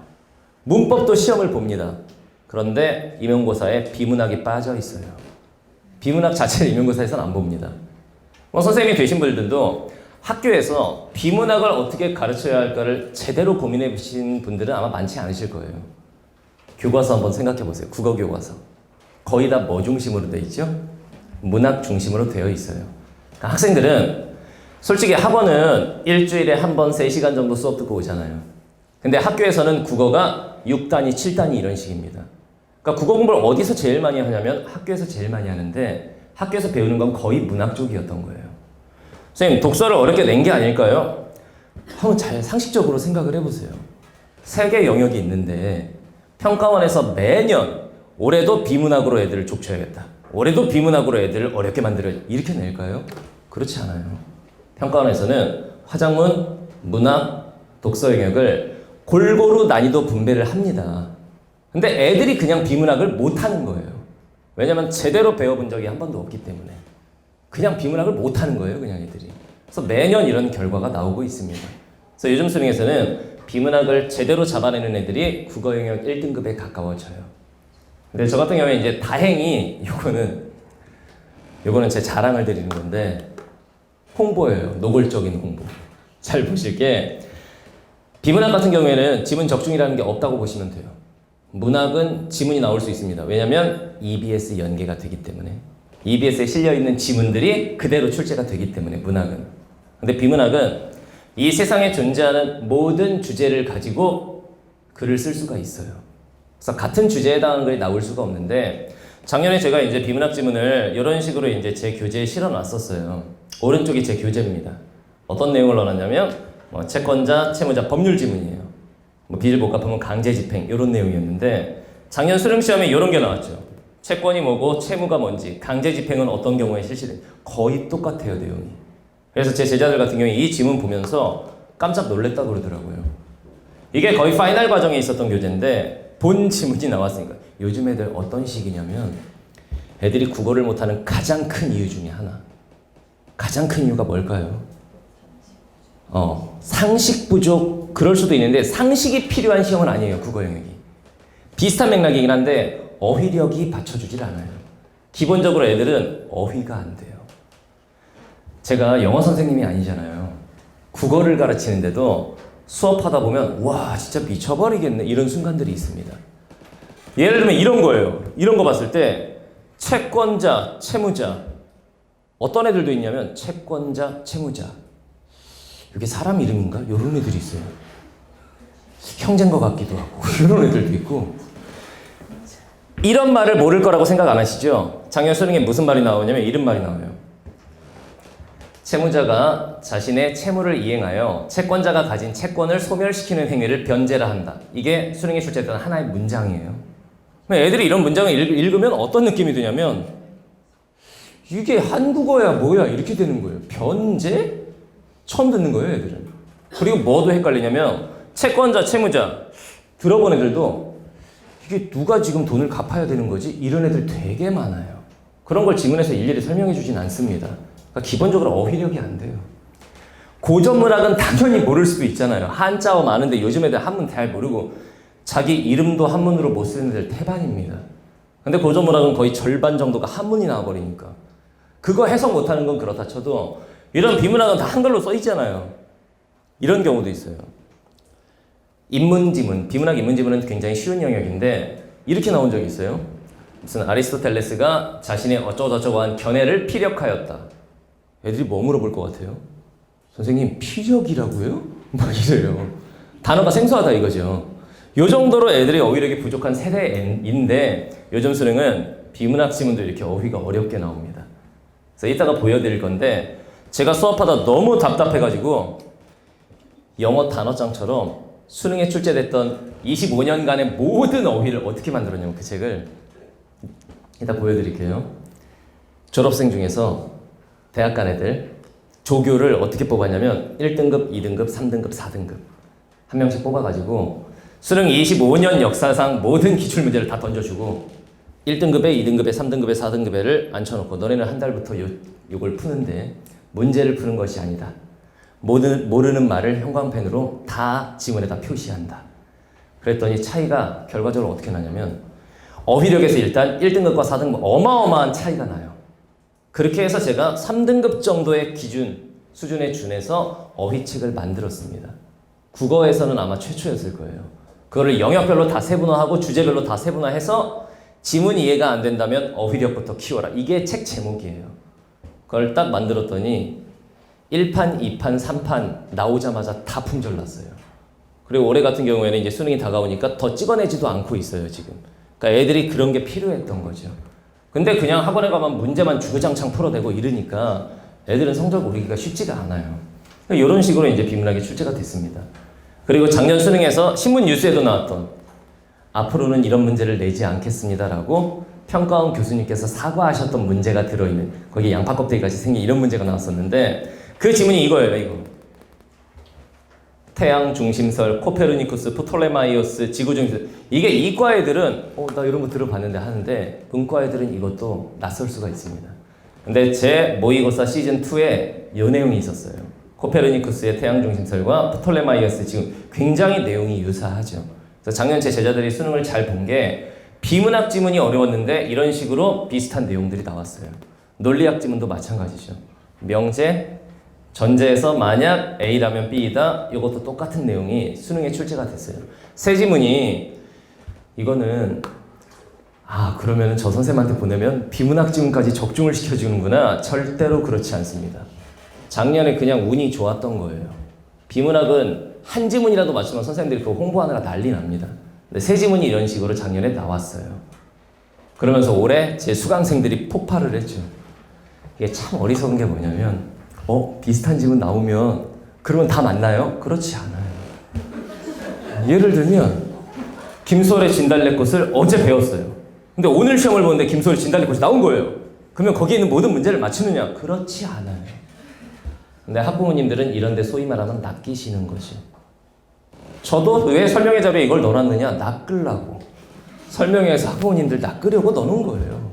문법도 시험을 봅니다. 그런데 임용고사에 비문학이 빠져 있어요. 비문학 자체를 임용고사에서는 안 봅니다. 선생님이 되신 분들도 학교에서 비문학을 어떻게 가르쳐야 할까를 제대로 고민해 보신 분들은 아마 많지 않으실 거예요. 교과서 한번 생각해 보세요. 국어 교과서. 거의 다 뭐 중심으로 되어 있죠? 문학 중심으로 되어 있어요. 그러니까 학생들은 솔직히 학원은 일주일에 한 번 3시간 정도 수업 듣고 오잖아요. 근데 학교에서는 국어가 6단위, 7단위 이런 식입니다. 그러니까 국어 공부를 어디서 제일 많이 하냐면 학교에서 제일 많이 하는데 학교에서 배우는 건 거의 문학 쪽이었던 거예요. 선생님, 독서를 어렵게 낸 게 아닐까요? 한번 잘 상식적으로 생각을 해보세요. 3개 영역이 있는데 평가원에서 매년 올해도 비문학으로 애들을 족쳐야겠다. 올해도 비문학으로 애들을 어렵게 만들어야겠다. 이렇게 낼까요? 그렇지 않아요. 평가원에서는 화작문, 문학, 독서 영역을 골고루 난이도 분배를 합니다. 근데 애들이 그냥 비문학을 못하는 거예요. 왜냐면 제대로 배워본 적이 한 번도 없기 때문에. 그냥 비문학을 못하는 거예요, 그냥 애들이. 그래서 매년 이런 결과가 나오고 있습니다. 그래서 요즘 수능에서는 비문학을 제대로 잡아내는 애들이 국어 영역 1등급에 가까워져요. 근데 저 같은 경우에 이제 다행히 요거는 제 자랑을 드리는 건데 홍보예요. 노골적인 홍보. 잘 보실 게 비문학 같은 경우에는 지문 적중이라는 게 없다고 보시면 돼요. 문학은 지문이 나올 수 있습니다. 왜냐하면 EBS 연계가 되기 때문에. EBS에 실려있는 지문들이 그대로 출제가 되기 때문에 문학은. 근데 비문학은 이 세상에 존재하는 모든 주제를 가지고 글을 쓸 수가 있어요. 그래서 같은 주제에 해당하는 글이 나올 수가 없는데 작년에 제가 이제 비문학 지문을 이런 식으로 이제 제 교재에 실어 놨었어요. 오른쪽이 제 교재입니다. 어떤 내용을 넣어놨냐면 채권자, 채무자, 법률 지문이에요. 빚을 못 갚으면 강제 집행 이런 내용이었는데 작년 수능 시험에 이런 게 나왔죠. 채권이 뭐고 채무가 뭔지, 강제 집행은 어떤 경우에 실시돼. 거의 똑같아요, 내용이. 그래서 제 제자들 같은 경우에 이 지문 보면서 깜짝 놀랐다고 그러더라고요. 이게 거의 파이널 과정에 있었던 교재인데 본 지문이 나왔으니까. 요즘 애들 어떤 식이냐면 애들이 국어를 못하는 가장 큰 이유 중에 하나. 가장 큰 이유가 뭘까요? 상식 부족 그럴 수도 있는데 상식이 필요한 시험은 아니에요, 국어 영역이. 비슷한 맥락이긴 한데 어휘력이 받쳐주질 않아요. 기본적으로 애들은 어휘가 안 돼요. 제가 영어 선생님이 아니잖아요. 국어를 가르치는데도 수업하다 보면 와 진짜 미쳐버리겠네 이런 순간들이 있습니다. 예를 들면 이런 거예요. 이런 거 봤을 때 채권자, 채무자 어떤 애들도 있냐면 채권자, 채무자 이게 사람 이름인가? 이런 애들이 있어요. 형제인 것 같기도 하고 이런 애들도 있고 이런 말을 모를 거라고 생각 안 하시죠? 작년 수능에 무슨 말이 나오냐면 이런 말이 나와요. 채무자가 자신의 채무를 이행하여 채권자가 가진 채권을 소멸시키는 행위를 변제라 한다. 이게 수능에 출제된 하나의 문장이에요. 애들이 이런 문장을 읽으면 어떤 느낌이 드냐면 이게 한국어야 뭐야 이렇게 되는 거예요. 변제? 처음 듣는 거예요, 애들은. 그리고 뭐도 헷갈리냐면 채권자, 채무자 들어본 애들도 이게 누가 지금 돈을 갚아야 되는 거지? 이런 애들 되게 많아요. 그런 걸 지문에서 일일이 설명해 주진 않습니다. 그러니까 기본적으로 어휘력이 안 돼요. 고전문학은 당연히 모를 수도 있잖아요. 한자어 많은데 요즘 애들 한문 잘 모르고 자기 이름도 한문으로 못 쓰는 애들 태반입니다. 근데 고전문학은 거의 절반 정도가 한문이 나와버리니까 그거 해석 못하는 건 그렇다 쳐도 이런 비문학은 다 한글로 써 있잖아요. 이런 경우도 있어요. 인문지문, 비문학 인문지문은 굉장히 쉬운 영역인데 이렇게 나온 적이 있어요. 무슨 아리스토텔레스가 자신의 어쩌고저쩌고한 견해를 피력하였다. 애들이 뭐 물어볼 것 같아요? 선생님 피력이라고요? 막 이래요. 단어가 생소하다 이거죠. 요 정도로 애들이 어휘력이 부족한 세대인데 요즘 수능은 비문학 지문도 이렇게 어휘가 어렵게 나옵니다. 그래서 이따가 보여드릴 건데 제가 수업하다 너무 답답해가지고 영어 단어장처럼 수능에 출제됐던 25년간의 모든 어휘를 어떻게 만들었냐면 그 책을 이따 보여드릴게요. 졸업생 중에서 대학 간 애들 조교를 어떻게 뽑았냐면 1등급, 2등급, 3등급, 4등급 한 명씩 뽑아가지고 수능 25년 역사상 모든 기출문제를 다 던져주고 1등급에 2등급에 3등급에 4등급에를 앉혀놓고 너네는 한 달부터 요걸 푸는데 문제를 푸는 것이 아니다. 모르는 말을 형광펜으로 다 지문에다 표시한다. 그랬더니 차이가 결과적으로 어떻게 나냐면 어휘력에서 일단 1등급과 4등급 어마어마한 차이가 나요. 그렇게 해서 제가 3등급 정도의 기준 수준에 준해서 어휘책을 만들었습니다. 국어에서는 아마 최초였을 거예요. 그거를 영역별로 다 세분화하고 주제별로 다 세분화해서 지문 이해가 안 된다면 어휘력부터 키워라. 이게 책 제목이에요. 그걸 딱 만들었더니 1판, 2판, 3판 나오자마자 다 품절났어요. 그리고 올해 같은 경우에는 이제 수능이 다가오니까 더 찍어내지도 않고 있어요, 지금. 그러니까 애들이 그런 게 필요했던 거죠. 근데 그냥 학원에 가면 문제만 주구장창 풀어대고 이러니까 애들은 성적 오르기가 쉽지가 않아요. 그러니까 이런 식으로 이제 비문학이 출제가 됐습니다. 그리고 작년 수능에서 신문 뉴스에도 나왔던 앞으로는 이런 문제를 내지 않겠습니다라고 평가원 교수님께서 사과하셨던 문제가 들어있는 거기에 양파 껍데기까지 생긴 이런 문제가 나왔었는데 그 지문이 이거예요. 이거. 태양 중심설, 코페르니쿠스, 프톨레마이오스, 지구 중심설. 이게 이과 애들은 나 이런 거 들어봤는데 하는데 문과 애들은 이것도 낯설 수가 있습니다. 근데 제 모의고사 시즌2에 이 내용이 있었어요. 코페르니쿠스의 태양 중심설과 프톨레마이오스 지금 굉장히 내용이 유사하죠. 그래서 작년 제 제자들이 수능을 잘 본 게 비문학 지문이 어려웠는데 이런 식으로 비슷한 내용들이 나왔어요. 논리학 지문도 마찬가지죠. 명제, 전제에서 만약 A라면 B이다. 이것도 똑같은 내용이 수능에 출제가 됐어요. 새 지문이 이거는 그러면 저 선생님한테 보내면 비문학 지문까지 적중을 시켜주는구나. 절대로 그렇지 않습니다. 작년에 그냥 운이 좋았던 거예요. 비문학은 한 지문이라도 맞추면 선생님들이 그거 홍보하느라 난리 납니다. 근데 새 지문이 이런 식으로 작년에 나왔어요. 그러면서 올해 제 수강생들이 폭발을 했죠. 이게 참 어리석은 게 뭐냐면 비슷한 지문 나오면 그러면 다 맞나요? 그렇지 않아요. 예를 들면 김소월의 진달래꽃을 어제 배웠어요. 근데 오늘 시험을 보는데 김소월의 진달래꽃이 나온 거예요. 그러면 거기에 있는 모든 문제를 맞추느냐? 그렇지 않아요. 근데 학부모님들은 이런데 소위 말하면 낚이시는 거죠. 저도 왜 설명회 자료에 이걸 넣어놨느냐? 낚으려고. 설명회에서 학부모님들 낚으려고 넣어놓은 거예요.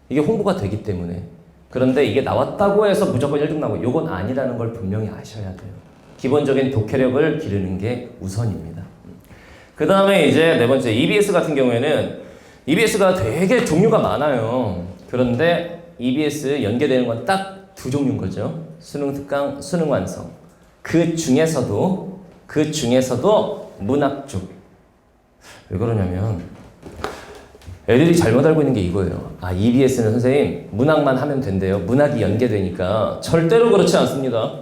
이게 홍보가 되기 때문에. 그런데 이게 나왔다고 해서 무조건 1등 나오고 이건 아니라는 걸 분명히 아셔야 돼요. 기본적인 독해력을 기르는 게 우선입니다. 그 다음에 이제 네 번째 EBS 같은 경우에는 EBS가 되게 종류가 많아요. 그런데 EBS 연계되는 건 딱 두 종류인 거죠. 수능 특강, 수능 완성. 그 중에서도 문학 쪽. 왜 그러냐면 애들이 잘못 알고 있는 게 이거예요. EBS는 선생님 문학만 하면 된대요. 문학이 연계되니까. 절대로 그렇지 않습니다.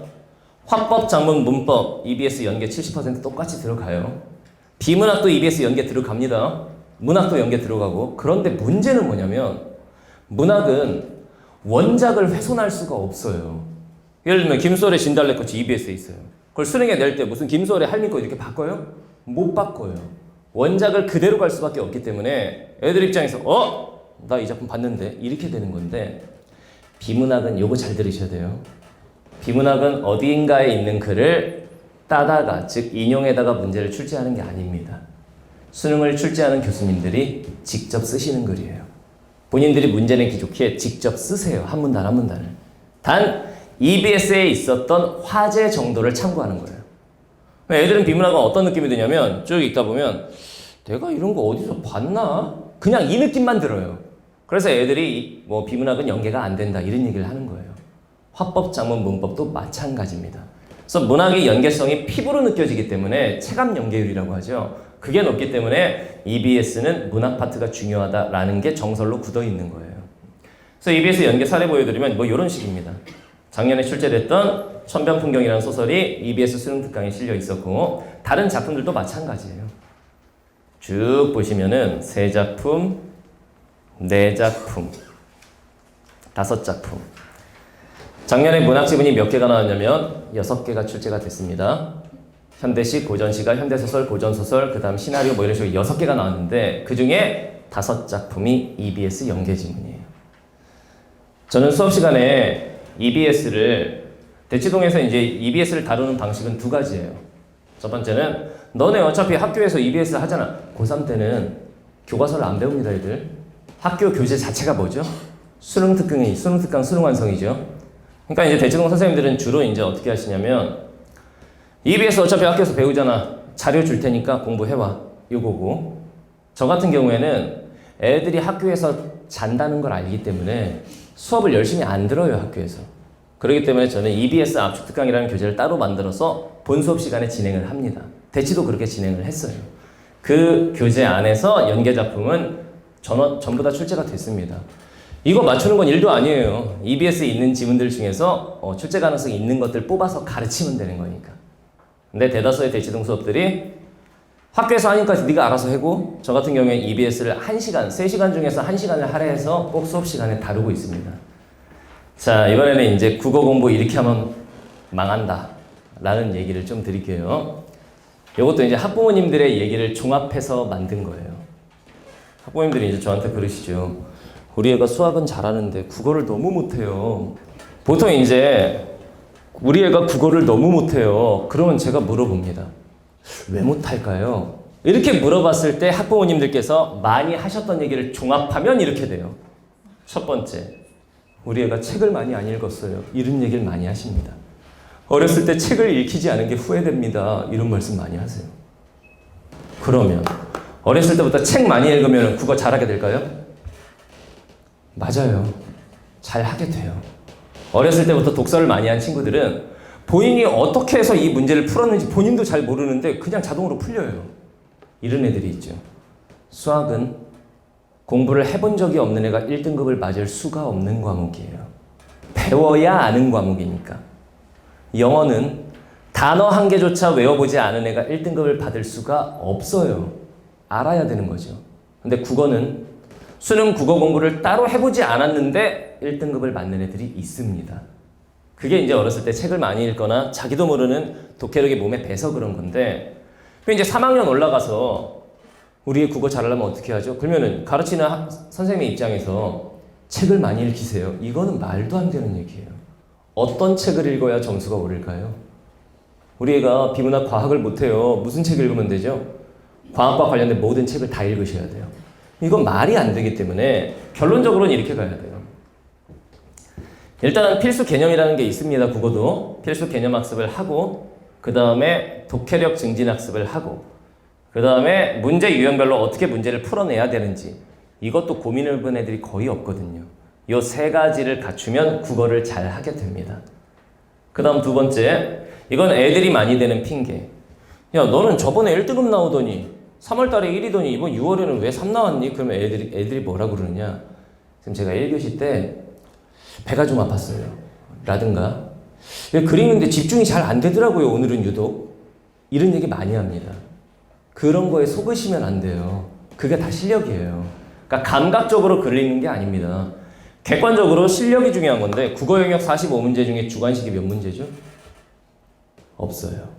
화법, 작문, 문법 EBS 연계 70% 똑같이 들어가요. 비문학도 EBS 연계 들어갑니다. 문학도 연계 들어가고. 그런데 문제는 뭐냐면 문학은 원작을 훼손할 수가 없어요. 예를 들면 김소월의 진달래꽃이 EBS에 있어요. 그걸 수능에 낼 때 무슨 김소월의 할미꽃 이렇게 바꿔요? 못 바꿔요. 원작을 그대로 갈 수밖에 없기 때문에 애들 입장에서 나 이 작품 봤는데 이렇게 되는 건데 비문학은 요거 잘 들으셔야 돼요. 비문학은 어디인가에 있는 글을 따다가 즉 인용에다가 문제를 출제하는 게 아닙니다. 수능을 출제하는 교수님들이 직접 쓰시는 글이에요. 본인들이 문제 내기 좋게 직접 쓰세요. 한 문단 한 문단을. 단 EBS에 있었던 화제 정도를 참고하는 거예요. 애들은 비문학은 어떤 느낌이 드냐면 쭉 읽다 보면 내가 이런 거 어디서 봤나? 그냥 이 느낌만 들어요. 그래서 애들이 비문학은 연계가 안 된다 이런 얘기를 하는 거예요. 화법, 작문, 문법도 마찬가지입니다. 그래서 문학의 연계성이 피부로 느껴지기 때문에 체감 연계율이라고 하죠. 그게 높기 때문에 EBS는 문학 파트가 중요하다라는 게 정설로 굳어 있는 거예요. 그래서 EBS 연계 사례 보여드리면 이런 식입니다. 작년에 출제됐던 천변풍경이라는 소설이 EBS 수능 특강에 실려 있었고 다른 작품들도 마찬가지예요. 쭉 보시면은 3작품, 4작품, 5작품. 작년에 문학 지문이 몇 개가 나왔냐면 6개가 출제가 됐습니다. 현대시, 고전시가, 현대소설, 고전소설, 그 다음 시나리오 이런 식으로 6개가 나왔는데 그 중에 5작품이 EBS 연계 지문이에요. 저는 수업 시간에 EBS를 대치동에서 이제 EBS를 다루는 방식은 2가지예요. 첫 번째는 너네 어차피 학교에서 EBS 하잖아. 고3 때는 교과서를 안 배웁니다, 애들. 학교 교재 자체가 뭐죠? 수능 특강, 수능 완성이죠. 그러니까 이제 대치동 선생님들은 주로 이제 어떻게 하시냐면 EBS 어차피 학교에서 배우잖아. 자료 줄 테니까 공부해와. 요거고. 저 같은 경우에는 애들이 학교에서 잔다는 걸 알기 때문에 수업을 열심히 안 들어요, 학교에서. 그렇기 때문에 저는 EBS 압축 특강이라는 교재를 따로 만들어서 본 수업 시간에 진행을 합니다. 대치도 그렇게 진행을 했어요. 그 교재 안에서 연계 작품은 전부 다 출제가 됐습니다. 이거 맞추는 건 일도 아니에요. EBS에 있는 지문들 중에서 출제 가능성이 있는 것들 뽑아서 가르치면 되는 거니까. 근데 대다수의 대치동 수업들이 학교에서 하니까 네가 알아서 해고, 저 같은 경우에 EBS를 1시간, 3시간 중에서 1시간을 할애해서 꼭 수업 시간에 다루고 있습니다. 자, 이번에는 이제 국어 공부 이렇게 하면 망한다 라는 얘기를 좀 드릴게요. 이것도 이제 학부모님들의 얘기를 종합해서 만든 거예요. 학부모님들이 이제 저한테 그러시죠. 우리 애가 수학은 잘하는데 국어를 너무 못해요. 보통 이제 우리 애가 국어를 너무 못해요. 그러면 제가 물어봅니다. 왜 못할까요? 이렇게 물어봤을 때 학부모님들께서 많이 하셨던 얘기를 종합하면 이렇게 돼요. 첫 번째, 우리 애가 책을 많이 안 읽었어요. 이런 얘기를 많이 하십니다. 어렸을 때 책을 읽히지 않은 게 후회됩니다. 이런 말씀 많이 하세요. 그러면 어렸을 때부터 책 많이 읽으면 국어 잘하게 될까요? 맞아요. 잘하게 돼요. 어렸을 때부터 독서를 많이 한 친구들은 본인이 어떻게 해서 이 문제를 풀었는지 본인도 잘 모르는데 그냥 자동으로 풀려요. 이런 애들이 있죠. 수학은 공부를 해본 적이 없는 애가 1등급을 맞을 수가 없는 과목이에요. 배워야 아는 과목이니까. 영어는 단어 한 개조차 외워보지 않은 애가 1등급을 받을 수가 없어요. 알아야 되는 거죠. 근데 국어는 수능 국어 공부를 따로 해보지 않았는데 1등급을 맞는 애들이 있습니다. 그게 이제 어렸을 때 책을 많이 읽거나 자기도 모르는 독해력이 몸에 배서 그런 건데, 이제 3학년 올라가서 우리 국어 잘하려면 어떻게 하죠? 그러면은 가르치는 선생님 입장에서 책을 많이 읽히세요. 이거는 말도 안 되는 얘기예요. 어떤 책을 읽어야 점수가 오를까요? 우리 애가 비문학 과학을 못해요. 무슨 책 읽으면 되죠? 과학과 관련된 모든 책을 다 읽으셔야 돼요. 이건 말이 안 되기 때문에 결론적으로는 이렇게 가야 돼요. 일단은 필수 개념이라는 게 있습니다. 국어도 필수 개념 학습을 하고, 그 다음에 독해력 증진 학습을 하고, 그 다음에 문제 유형별로 어떻게 문제를 풀어내야 되는지, 이것도 고민을 해본 애들이 거의 없거든요. 이 세 가지를 갖추면 국어를 잘 하게 됩니다. 그 다음 두 번째, 이건 애들이 많이 되는 핑계. 야, 너는 저번에 1등급 나오더니 3월달에 1이더니 이번 6월에는 왜 3 나왔니? 그러면 애들이 뭐라 그러느냐? 지금 제가 1교시 때 배가 좀 아팠어요. 라든가 그리는데 집중이 잘 안 되더라고요. 오늘은 유독. 이런 얘기 많이 합니다. 그런 거에 속으시면 안 돼요. 그게 다 실력이에요. 그러니까 감각적으로 글 읽는 게 아닙니다. 객관적으로 실력이 중요한 건데, 국어 영역 45문제 중에 주관식이 몇 문제죠? 없어요.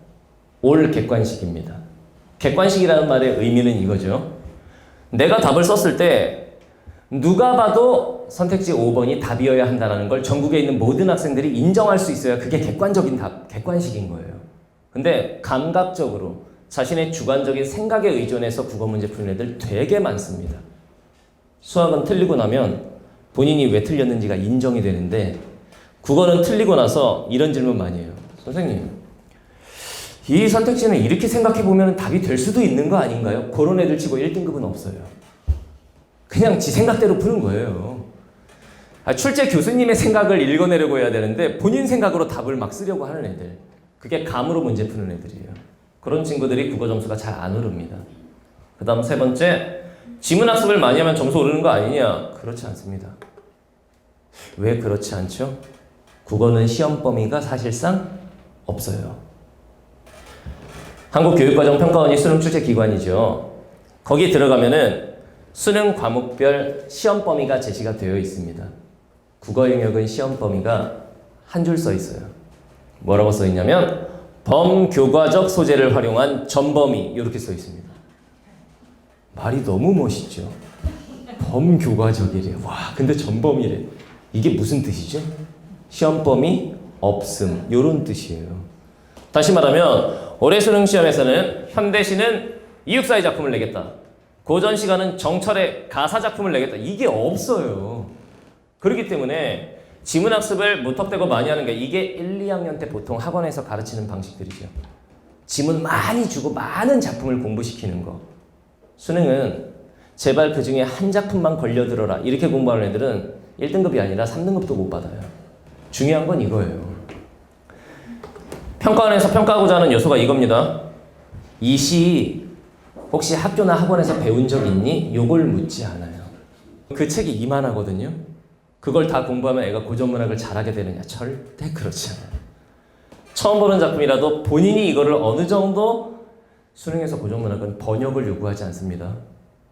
올 객관식입니다. 객관식이라는 말의 의미는 이거죠. 내가 답을 썼을 때 누가 봐도 선택지 5번이 답이어야 한다는 걸 전국에 있는 모든 학생들이 인정할 수 있어야 그게 객관적인 답, 객관식인 거예요. 근데 감각적으로 자신의 주관적인 생각에 의존해서 국어 문제 푸는 애들 되게 많습니다. 수학은 틀리고 나면 본인이 왜 틀렸는지가 인정이 되는데, 국어는 틀리고 나서 이런 질문 많이 해요. 선생님, 이 선택지는 이렇게 생각해보면 답이 될 수도 있는 거 아닌가요? 그런 애들 치고 1등급은 없어요. 그냥 지 생각대로 푸는 거예요. 출제 교수님의 생각을 읽어내려고 해야 되는데 본인 생각으로 답을 막 쓰려고 하는 애들. 그게 감으로 문제 푸는 애들이에요. 그런 친구들이 국어 점수가 잘 안 오릅니다. 그 다음 세 번째, 지문학습을 많이 하면 점수 오르는 거 아니냐? 그렇지 않습니다. 왜 그렇지 않죠? 국어는 시험 범위가 사실상 없어요. 한국교육과정평가원이 수능 출제 기관이죠. 거기 들어가면은 수능 과목별 시험 범위가 제시가 되어 있습니다. 국어 영역은 시험 범위가 한 줄 써 있어요. 뭐라고 써 있냐면 범교과적 소재를 활용한 전범위, 이렇게 써 있습니다. 말이 너무 멋있죠. 범교과적이래. 와, 근데 전범위래. 이게 무슨 뜻이죠? 시험 범위 없음, 이런 뜻이에요. 다시 말하면 올해 수능 시험에서는 현대시는 이육사의 작품을 내겠다. 고전 시간은 정철의 가사 작품을 내겠다. 이게 없어요. 그렇기 때문에 지문학습을 무턱대고 많이 하는 게 이게 1, 2학년 때 보통 학원에서 가르치는 방식들이죠. 지문 많이 주고 많은 작품을 공부시키는 거. 수능은 제발 그 중에 한 작품만 걸려들어라. 이렇게 공부하는 애들은 1등급이 아니라 3등급도 못 받아요. 중요한 건 이거예요. 평가원에서 평가하고자 하는 요소가 이겁니다. 이 시 혹시 학교나 학원에서 배운 적 있니? 요걸 묻지 않아요. 그 책이 이만하거든요. 그걸 다 공부하면 애가 고전문학을 잘하게 되느냐? 절대 그렇지 않아요. 처음 보는 작품이라도 본인이 이거를 어느 정도 수능에서 고전문학은 번역을 요구하지 않습니다.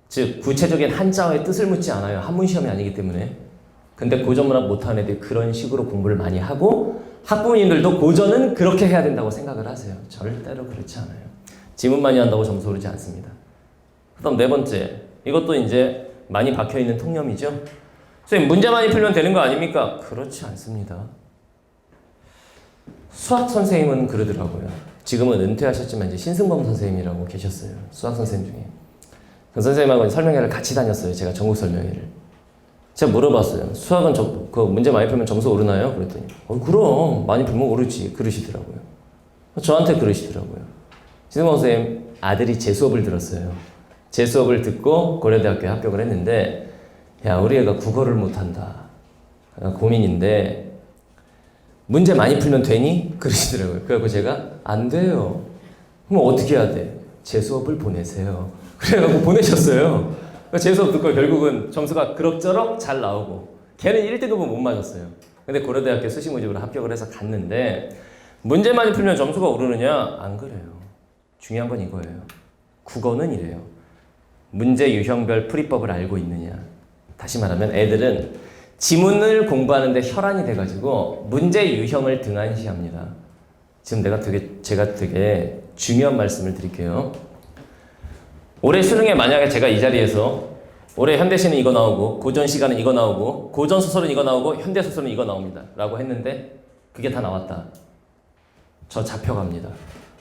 즉 구체적인 한자어의 뜻을 묻지 않아요. 한문 시험이 아니기 때문에. 근데 고전문학 못하는 애들이 그런 식으로 공부를 많이 하고 학부모님들도 고전은 그렇게 해야 된다고 생각을 하세요. 절대로 그렇지 않아요. 지문 많이 한다고 점수 오르지 않습니다. 그다음 네 번째, 이것도 이제 많이 박혀있는 통념이죠. 선생님 문제 많이 풀면 되는 거 아닙니까? 그렇지 않습니다. 수학 선생님은 그러더라고요. 지금은 은퇴하셨지만 이제 신승범 선생님이라고 계셨어요. 수학 선생님 중에. 그 선생님하고 설명회를 같이 다녔어요. 제가 전국 설명회를. 제가 물어봤어요. 수학은 그 문제 많이 풀면 점수 오르나요? 그랬더니 그럼 많이 풀면 오르지. 그러시더라고요. 저한테 그러시더라고요. 신승범 선생님 아들이 제 수업을 들었어요. 제 수업을 듣고 고려대학교에 합격을 했는데 야 우리 애가 국어를 못한다. 고민인데 문제 많이 풀면 되니? 그러시더라고요. 그래서 제가 안 돼요. 그럼 어떻게 해야 돼? 제 수업을 보내세요. 그래가지고 보내셨어요. 제 수업 듣고 결국은 점수가 그럭저럭 잘 나오고 걔는 1등급은 못 맞았어요. 근데 고려대학교 수시 모집으로 합격을 해서 갔는데 문제 많이 풀면 점수가 오르느냐? 안 그래요. 중요한 건 이거예요. 국어는 이래요. 문제 유형별 풀이법을 알고 있느냐? 다시 말하면 애들은 지문을 공부하는데 혈안이 돼가지고 문제 유형을 등한시합니다. 지금 제가 되게 중요한 말씀을 드릴게요. 올해 수능에 만약에 제가 이 자리에서 올해 현대시는 이거 나오고 고전 시간은 이거 나오고 고전 소설은 이거 나오고 현대 소설은 이거 나옵니다. 라고 했는데 그게 다 나왔다. 저 잡혀갑니다.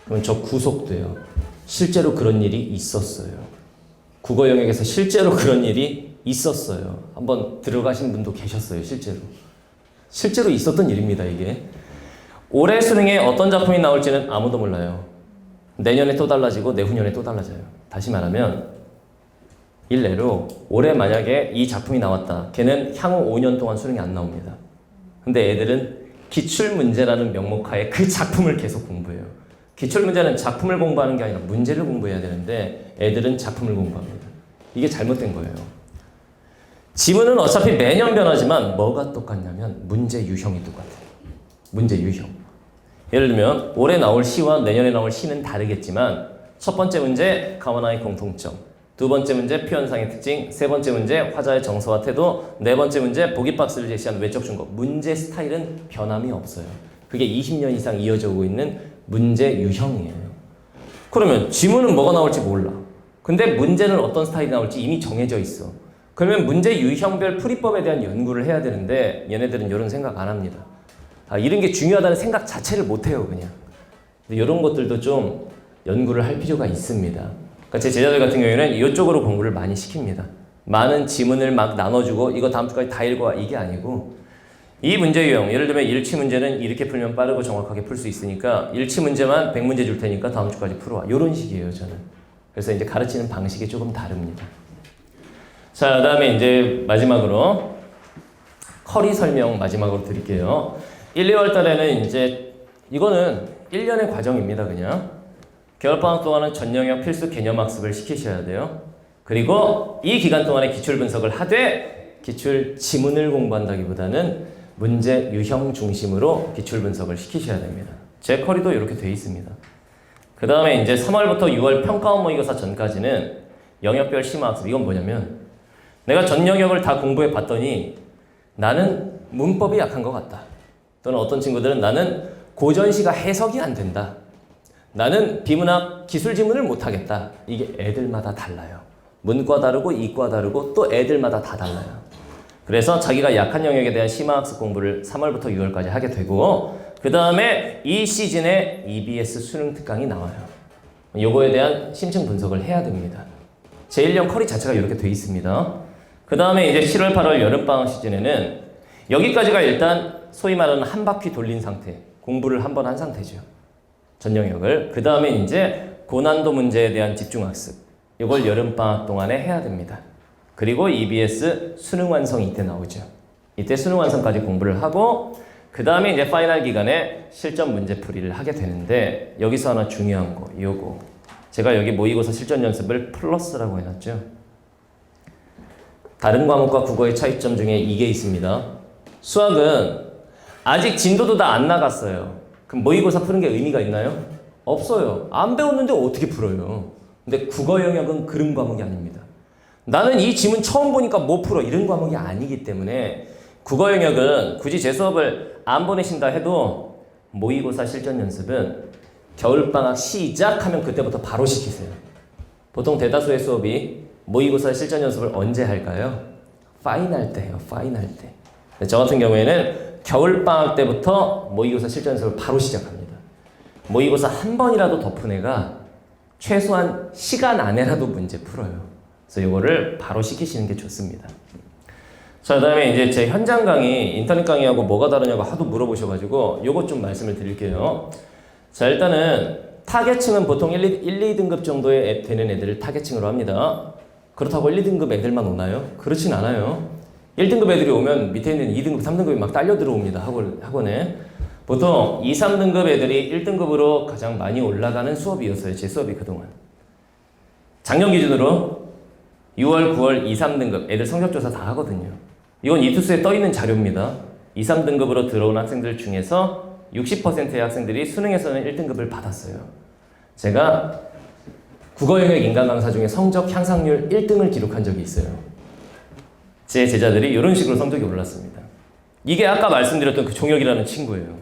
그러면 저 구속돼요. 실제로 그런 일이 있었어요. 국어 영역에서 실제로 그런 일이 있었어요. 한번 들어가신 분도 계셨어요. 실제로 있었던 일입니다. 이게 올해 수능에 어떤 작품이 나올지는 아무도 몰라요. 내년에 또 달라지고 내후년에 또 달라져요. 다시 말하면 일례로 올해 만약에 이 작품이 나왔다. 걔는 향후 5년 동안 수능이 안 나옵니다. 근데 애들은 기출문제라는 명목하에 그 작품을 계속 공부해요. 기출문제는 작품을 공부하는 게 아니라 문제를 공부해야 되는데 애들은 작품을 공부합니다. 이게 잘못된 거예요. 지문은 어차피 매년 변하지만 뭐가 똑같냐면 문제 유형이 똑같아요. 문제 유형. 예를 들면 올해 나올 시와 내년에 나올 시는 다르겠지만 첫 번째 문제 가와나의 공통점, 두 번째 문제 표현상의 특징, 세 번째 문제 화자의 정서와 태도, 네 번째 문제 보기 박스를 제시한 외적 증거. 문제 스타일은 변함이 없어요. 그게 20년 이상 이어져 오고 있는 문제 유형이에요. 그러면 지문은 뭐가 나올지 몰라. 근데 문제는 어떤 스타일이 나올지 이미 정해져 있어. 그러면 문제 유형별 풀이법에 대한 연구를 해야 되는데 얘네들은 이런 생각 안 합니다. 이런 게 중요하다는 생각 자체를 못 해요, 그냥. 근데 이런 것들도 좀 연구를 할 필요가 있습니다. 그러니까 제 제자들 같은 경우에는 이쪽으로 공부를 많이 시킵니다. 많은 지문을 막 나눠주고 이거 다음 주까지 다 읽어와 이게 아니고 이 문제 유형, 예를 들면 일치 문제는 이렇게 풀면 빠르고 정확하게 풀 수 있으니까 일치 문제만 100문제 줄 테니까 다음 주까지 풀어와. 이런 식이에요, 저는. 그래서 이제 가르치는 방식이 조금 다릅니다. 자, 그 다음에 이제 마지막으로 커리 설명 마지막으로 드릴게요. 1, 2월 달에는 이제 이거는 1년의 과정입니다, 그냥. 겨울방학 동안은 전 영역 필수 개념 학습을 시키셔야 돼요. 그리고 이 기간 동안에 기출 분석을 하되 기출 지문을 공부한다기보다는 문제 유형 중심으로 기출 분석을 시키셔야 됩니다. 제 커리도 이렇게 돼 있습니다. 그 다음에 이제 3월부터 6월 평가원 모의고사 전까지는 영역별 심화학습. 이건 뭐냐면 내가 전 영역을 다 공부해 봤더니 나는 문법이 약한 것 같다. 또는 어떤 친구들은 나는 고전시가 해석이 안 된다. 나는 비문학 기술 지문을 못하겠다. 이게 애들마다 달라요. 문과 다르고 이과 다르고 또 애들마다 다 달라요. 그래서 자기가 약한 영역에 대한 심화학습 공부를 3월부터 6월까지 하게 되고 그 다음에 이 시즌에 EBS 수능 특강이 나와요. 요거에 대한 심층 분석을 해야 됩니다. 제1년 커리 자체가 이렇게 돼 있습니다. 그 다음에 이제 7월, 8월 여름방학 시즌에는 여기까지가 일단 소위 말하는 한 바퀴 돌린 상태, 공부를 한 번 한 상태죠. 전 영역을. 그 다음에 이제 고난도 문제에 대한 집중학습. 이걸 여름방학 동안에 해야 됩니다. 그리고 EBS 수능 완성이 이때 나오죠. 이때 수능 완성까지 공부를 하고 그 다음에 이제 파이널 기간에 실전 문제 풀이를 하게 되는데 여기서 하나 중요한 거, 요거. 제가 여기 모의고사 실전 연습을 플러스라고 해놨죠. 다른 과목과 국어의 차이점 중에 이게 있습니다. 수학은 아직 진도도 다 안 나갔어요. 그럼 모의고사 푸는 게 의미가 있나요? 없어요. 안 배웠는데 어떻게 풀어요? 근데 국어 영역은 그런 과목이 아닙니다. 나는 이 지문 처음 보니까 못 풀어 이런 과목이 아니기 때문에 국어 영역은 굳이 제 수업을 안 보내신다 해도 모의고사 실전 연습은 겨울방학 시작하면 그때부터 바로 시키세요. 보통 대다수의 수업이 모의고사 실전 연습을 언제 할까요? 파이널 때 해요. 파이널 때. 저 같은 경우에는 겨울방학 때부터 모의고사 실전 연습을 바로 시작합니다. 모의고사 한 번이라도 더 푼 애가 최소한 시간 안에라도 문제 풀어요. 그래서 이거를 바로 시키시는 게 좋습니다. 자, 그 다음에 이제 제 현장 강의, 인터넷 강의하고 뭐가 다르냐고 하도 물어보셔가지고 요것 좀 말씀을 드릴게요. 자, 일단은 타겟층은 보통 1, 2등급 정도의 되는 애들을 타겟층으로 합니다. 그렇다고 1, 2등급 애들만 오나요? 그렇진 않아요. 1등급 애들이 오면 밑에 있는 2등급, 3등급이 막 딸려 들어옵니다. 학원에. 보통 2, 3등급 애들이 1등급으로 가장 많이 올라가는 수업이었어요. 제 수업이 그동안. 작년 기준으로 6월, 9월 2, 3등급 애들 성적조사 다 하거든요. 이건 이투스에 떠있는 자료입니다. 2, 3등급으로 들어온 학생들 중에서 60%의 학생들이 수능에서는 1등급을 받았어요. 제가 국어 영역 인간 강사 중에 성적 향상률 1등을 기록한 적이 있어요. 제 제자들이 이런 식으로 성적이 올랐습니다. 이게 아까 말씀드렸던 그 종혁이라는 친구예요.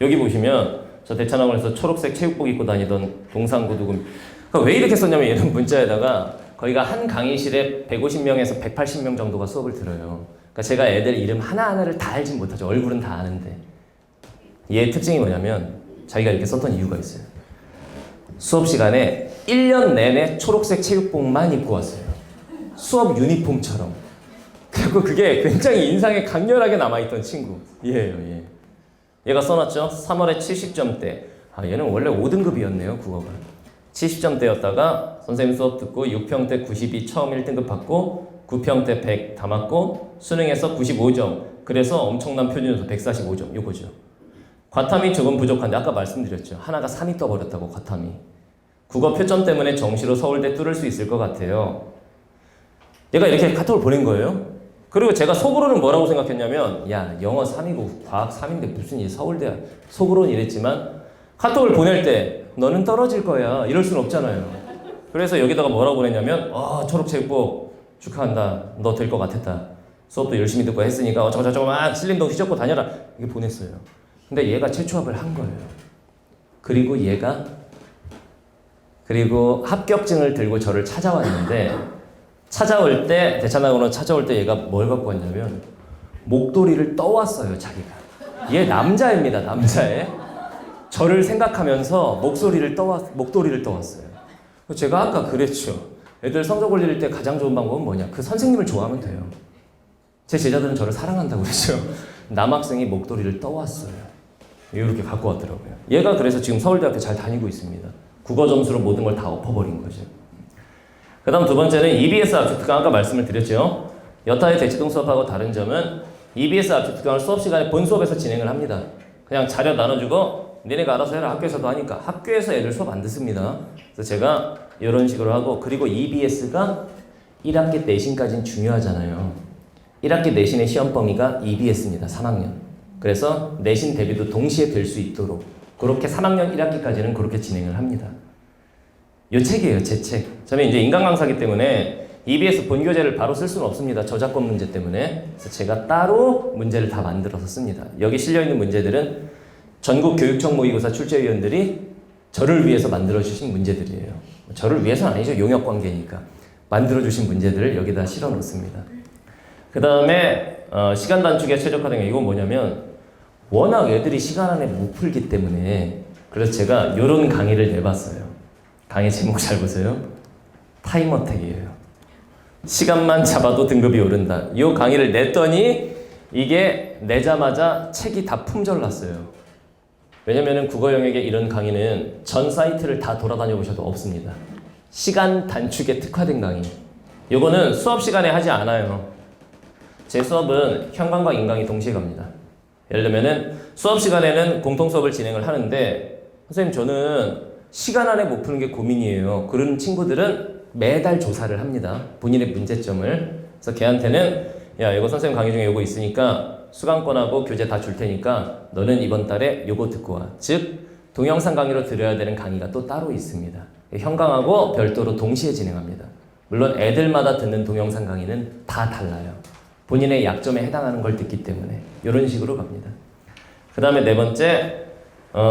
여기 보시면 저 대찬학원에서 초록색 체육복 입고 다니던 동상고등학교. 그러니까 왜 이렇게 썼냐면 얘는 문자에다가 거기가 한 강의실에 150명에서 180명 정도가 수업을 들어요. 그러니까 제가 애들 이름 하나하나를 다 알진 못하죠. 얼굴은 다 아는데. 얘의 특징이 뭐냐면 자기가 이렇게 썼던 이유가 있어요. 수업 시간에 1년 내내 초록색 체육복만 입고 왔어요. 수업 유니폼처럼. 그리고 그게 굉장히 인상에 강렬하게 남아있던 친구예요. 예. 얘가 써놨죠. 3월에 70점대. 아, 얘는 원래 5등급이었네요. 국어가. 70점대였다가 선생님 수업 듣고 6평 때 92 처음 1등급 받고 9평 때 100 다 맞고 수능에서 95점. 그래서 엄청난 표준에서 145점. 요거죠. 과탐이 조금 부족한데 아까 말씀드렸죠. 하나가 3이 떠버렸다고 과탐이. 국어 표점 때문에 정시로 서울대 뚫을 수 있을 것 같아요. 얘가 이렇게 카톡을 보낸 거예요. 그리고 제가 속으로는 뭐라고 생각했냐면 야 영어 3이고 과학 3인데 무슨 이 서울대야. 속으로는 이랬지만 카톡을 보낼 때 너는 떨어질 거야. 이럴 순 없잖아요. 그래서 여기다가 뭐라고 보냈냐면 초록체육복 축하한다. 너 될 것 같았다. 수업도 열심히 듣고 했으니까 어쩌고저쩌고 막 슬림동 휘젓고 다녀라. 이게 보냈어요. 근데 얘가 재취합을 한 거예요. 그리고 합격증을 들고 저를 찾아왔는데 찾아올 때 대찬학원으로 찾아올 때 얘가 뭘 갖고 왔냐면 목도리를 떠왔어요. 자기가. 얘 남자입니다. 남자애. 저를 생각하면서 목도리를 떠왔어요. 제가 아까 그랬죠. 애들 성적 올릴 때 가장 좋은 방법은 뭐냐? 그 선생님을 좋아하면 돼요. 제 제자들은 저를 사랑한다고 그랬죠. 남학생이 목도리를 떠왔어요. 이렇게 갖고 왔더라고요. 얘가 그래서 지금 서울대학교 잘 다니고 있습니다. 국어 점수로 모든 걸 다 엎어버린 거죠. 그 다음 두 번째는 EBS 압축특강 아까 말씀을 드렸죠. 여타의 대치동 수업하고 다른 점은 EBS 압축특강을 수업 시간에 본 수업에서 진행을 합니다. 그냥 자료 나눠주고 니네가 알아서 해라. 학교에서도 하니까. 학교에서 애들 수업 안 듣습니다. 그래서 제가 이런 식으로 하고 그리고 EBS가 1학기 내신까지는 중요하잖아요. 1학기 내신의 시험 범위가 EBS입니다. 3학년. 그래서 내신 대비도 동시에 될 수 있도록 그렇게 3학년 1학기까지는 그렇게 진행을 합니다. 요 책이에요. 제 책. 저는 이제 인간 강사기 때문에 EBS 본교재를 바로 쓸 수는 없습니다. 저작권 문제 때문에. 그래서 제가 따로 문제를 다 만들어서 씁니다. 여기 실려있는 문제들은 전국 교육청 모의고사 출제위원들이 저를 위해서 만들어주신 문제들이에요. 저를 위해서는 아니죠. 용역관계니까. 만들어주신 문제들을 여기다 실어 놓습니다. 그 다음에 시간 단축에 최적화된 게 이건 뭐냐면 워낙 애들이 시간 안에 못 풀기 때문에 그래서 제가 이런 강의를 내봤어요. 강의 제목 잘 보세요. 타임어택이에요. 시간만 잡아도 등급이 오른다. 이 강의를 냈더니 이게 내자마자 책이 다 품절났어요. 왜냐면은 국어 영역에 이런 강의는 전 사이트를 다 돌아다녀 보셔도 없습니다. 시간 단축에 특화된 강의. 요거는 수업 시간에 하지 않아요. 제 수업은 현강과 인강이 동시에 갑니다. 예를 들면은 수업 시간에는 공통 수업을 진행을 하는데 선생님 저는 시간 안에 못 푸는 게 고민이에요. 그런 친구들은 매달 조사를 합니다. 본인의 문제점을. 그래서 걔한테는 야 이거 선생님 강의 중에 요거 있으니까 수강권하고 교재 다 줄 테니까 너는 이번 달에 요거 듣고 와. 즉 동영상 강의로 들어야 되는 강의가 또 따로 있습니다. 현강하고 별도로 동시에 진행합니다. 물론 애들마다 듣는 동영상 강의는 다 달라요. 본인의 약점에 해당하는 걸 듣기 때문에 이런 식으로 갑니다. 그 다음에 네 번째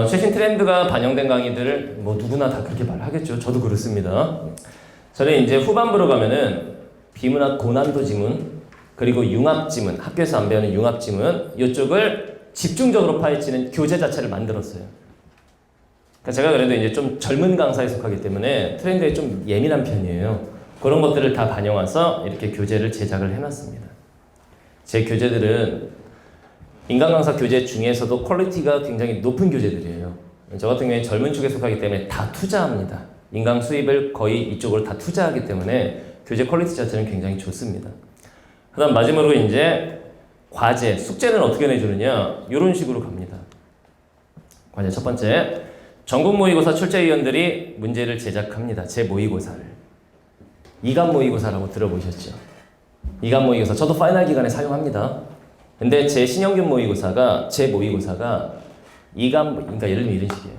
최신 트렌드가 반영된 강의들을 뭐 누구나 다 그렇게 말하겠죠. 저도 그렇습니다. 저는 이제 후반부로 가면은 비문학 고난도 지문 그리고 융합 지문, 학교에서 안 배우는 융합 지문 이쪽을 집중적으로 파헤치는 교재 자체를 만들었어요. 그러니까 제가 그래도 이제 좀 젊은 강사에 속하기 때문에 트렌드에 좀 예민한 편이에요. 그런 것들을 다 반영해서 이렇게 교재를 제작을 해놨습니다. 제 교재들은 인간 강사 교재 중에서도 퀄리티가 굉장히 높은 교재들이에요. 저 같은 경우에 젊은 축에 속하기 때문에 다 투자합니다. 인강 수입을 거의 이쪽으로 다 투자하기 때문에 교재 퀄리티 자체는 굉장히 좋습니다. 그 다음 마지막으로 이제 과제, 숙제는 어떻게 내주느냐 이런 식으로 갑니다. 과제 첫 번째, 전국 모의고사 출제위원들이 문제를 제작합니다. 제 모의고사를. 이간 모의고사라고 들어보셨죠? 이간 모의고사 저도 파이널 기간에 사용합니다. 근데 제 신영균 모의고사가 제 모의고사가 이간 그러니까 예를 들면 이런 식이에요.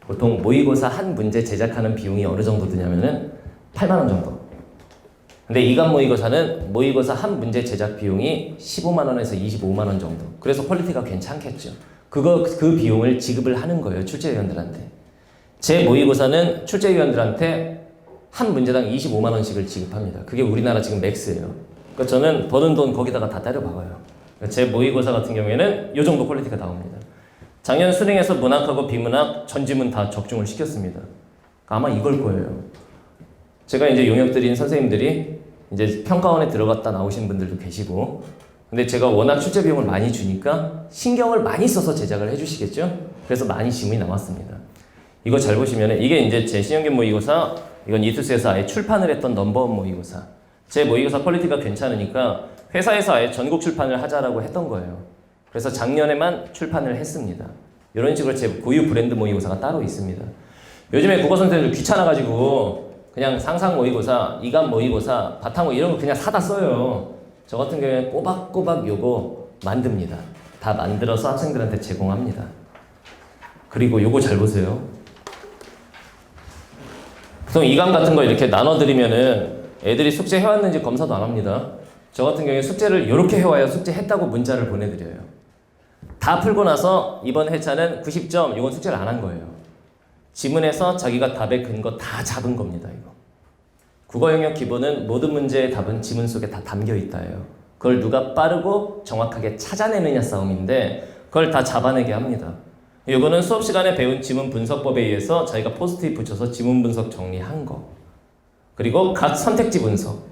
보통 모의고사 한 문제 제작하는 비용이 어느 정도 드냐면은 8만 원 정도. 근데 이간 모의고사는 모의고사 한 문제 제작 비용이 15만 원에서 25만 원 정도. 그래서 퀄리티가 괜찮겠죠. 그 비용을 지급을 하는 거예요. 출제위원들한테. 제 모의고사는 출제위원들한테 한 문제당 25만 원씩을 지급합니다. 그게 우리나라 지금 맥스예요. 그러니까 저는 버는 돈 거기다가 다 때려 박아요. 그러니까 제 모의고사 같은 경우에는 이 정도 퀄리티가 나옵니다. 작년 수능에서 문학하고 비문학 전지문 다 적중을 시켰습니다. 아마 이걸 거예요. 제가 이제 용역드린 선생님들이 이제 평가원에 들어갔다 나오신 분들도 계시고, 근데 제가 워낙 출제 비용을 많이 주니까 신경을 많이 써서 제작을 해주시겠죠? 그래서 많이 지문이 나왔습니다. 이거 잘 보시면은 이게 이제 제 신영균 모의고사, 이건 이투스에서 아예 출판을 했던 넘버원 모의고사. 제 모의고사 퀄리티가 괜찮으니까 회사에서 아예 전국 출판을 하자라고 했던 거예요. 그래서 작년에만 출판을 했습니다. 이런 식으로 제 고유 브랜드 모의고사가 따로 있습니다. 요즘에 국어 선생님들 귀찮아가지고 그냥 상상 모의고사, 이간 모의고사, 바탕 이런 거 그냥 사다 써요. 저 같은 경우에는 꼬박꼬박 요거 만듭니다. 다 만들어서 학생들한테 제공합니다. 그리고 요거 잘 보세요. 보통 이간 같은 거 이렇게 나눠드리면은 애들이 숙제 해왔는지 검사도 안 합니다. 저 같은 경우에 숙제를 이렇게 해와야 숙제했다고 문자를 보내드려요. 다 풀고 나서 이번 회차는 90점, 이건 숙제를 안 한 거예요. 지문에서 자기가 답의 근거 다 잡은 겁니다. 이거. 국어 영역 기본은 모든 문제의 답은 지문 속에 다 담겨 있다예요. 그걸 누가 빠르고 정확하게 찾아내느냐 싸움인데 그걸 다 잡아내게 합니다. 이거는 수업 시간에 배운 지문 분석법에 의해서 자기가 포스트잇 붙여서 지문 분석 정리한 거. 그리고 각 선택지 분석.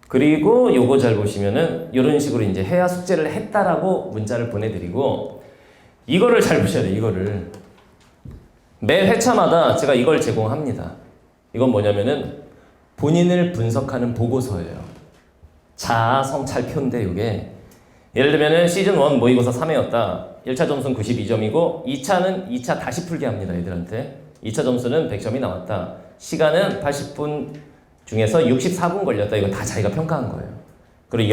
그리고 요거 잘 보시면은 이런 식으로 이제 해야 숙제를 했다라고 문자를 보내드리고, 이거를 잘 보셔야 돼요. 이거를 매 회차마다 제가 이걸 제공합니다. 이건 뭐냐면은 본인을 분석하는 보고서예요. 자아 성찰표인데 이게 예를 들면은 시즌 1 모의고사 3회였다. 1차 점수는 92점이고 2차는 2차 다시 풀게 합니다. 애들한테 2차 점수는 100점이 나왔다. 시간은 80분 중에서 64분 걸렸다. 이거 다 자기가 평가한 거예요. 그리고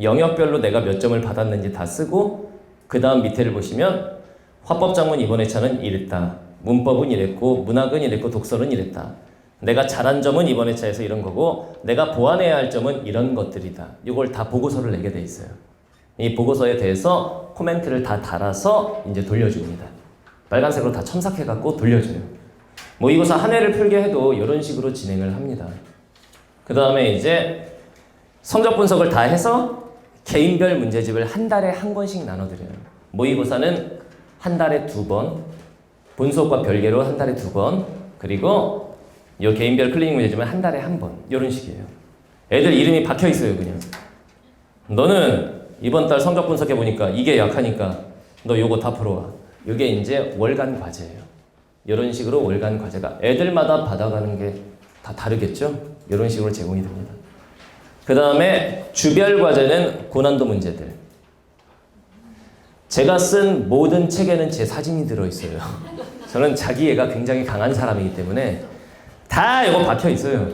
영역별로 내가 몇 점을 받았는지 다 쓰고, 그 다음 밑에를 보시면 화법작문 이번 회차는 이랬다. 문법은 이랬고 문학은 이랬고 독서는 이랬다. 내가 잘한 점은 이번 회차에서 이런 거고 내가 보완해야 할 점은 이런 것들이다. 이걸 다 보고서를 내게 돼 있어요. 이 보고서에 대해서 코멘트를 다 달아서 이제 돌려줍니다. 빨간색으로 다 첨삭해갖고 돌려줘요. 모의고사 한 회를 풀게 해도 이런 식으로 진행을 합니다. 그 다음에 이제 성적 분석을 다 해서 개인별 문제집을 한 달에 한 권씩 나눠드려요. 모의고사는 한 달에 2번, 본수업과 별개로 한 달에 2번, 그리고 이 개인별 클리닉 문제집은 한 달에 1번. 이런 식이에요. 애들 이름이 박혀 있어요, 그냥. 너는 이번 달 성적 분석해 보니까 이게 약하니까 너 요거 다 풀어와. 이게 이제 월간 과제예요. 이런 식으로 월간 과제가 애들마다 받아가는 게 다 다르겠죠? 이런 식으로 제공이 됩니다. 그 다음에 주별 과제는 고난도 문제들. 제가 쓴 모든 책에는 제 사진이 들어있어요. 저는 자기애가 굉장히 강한 사람이기 때문에 다 이거 박혀 있어요.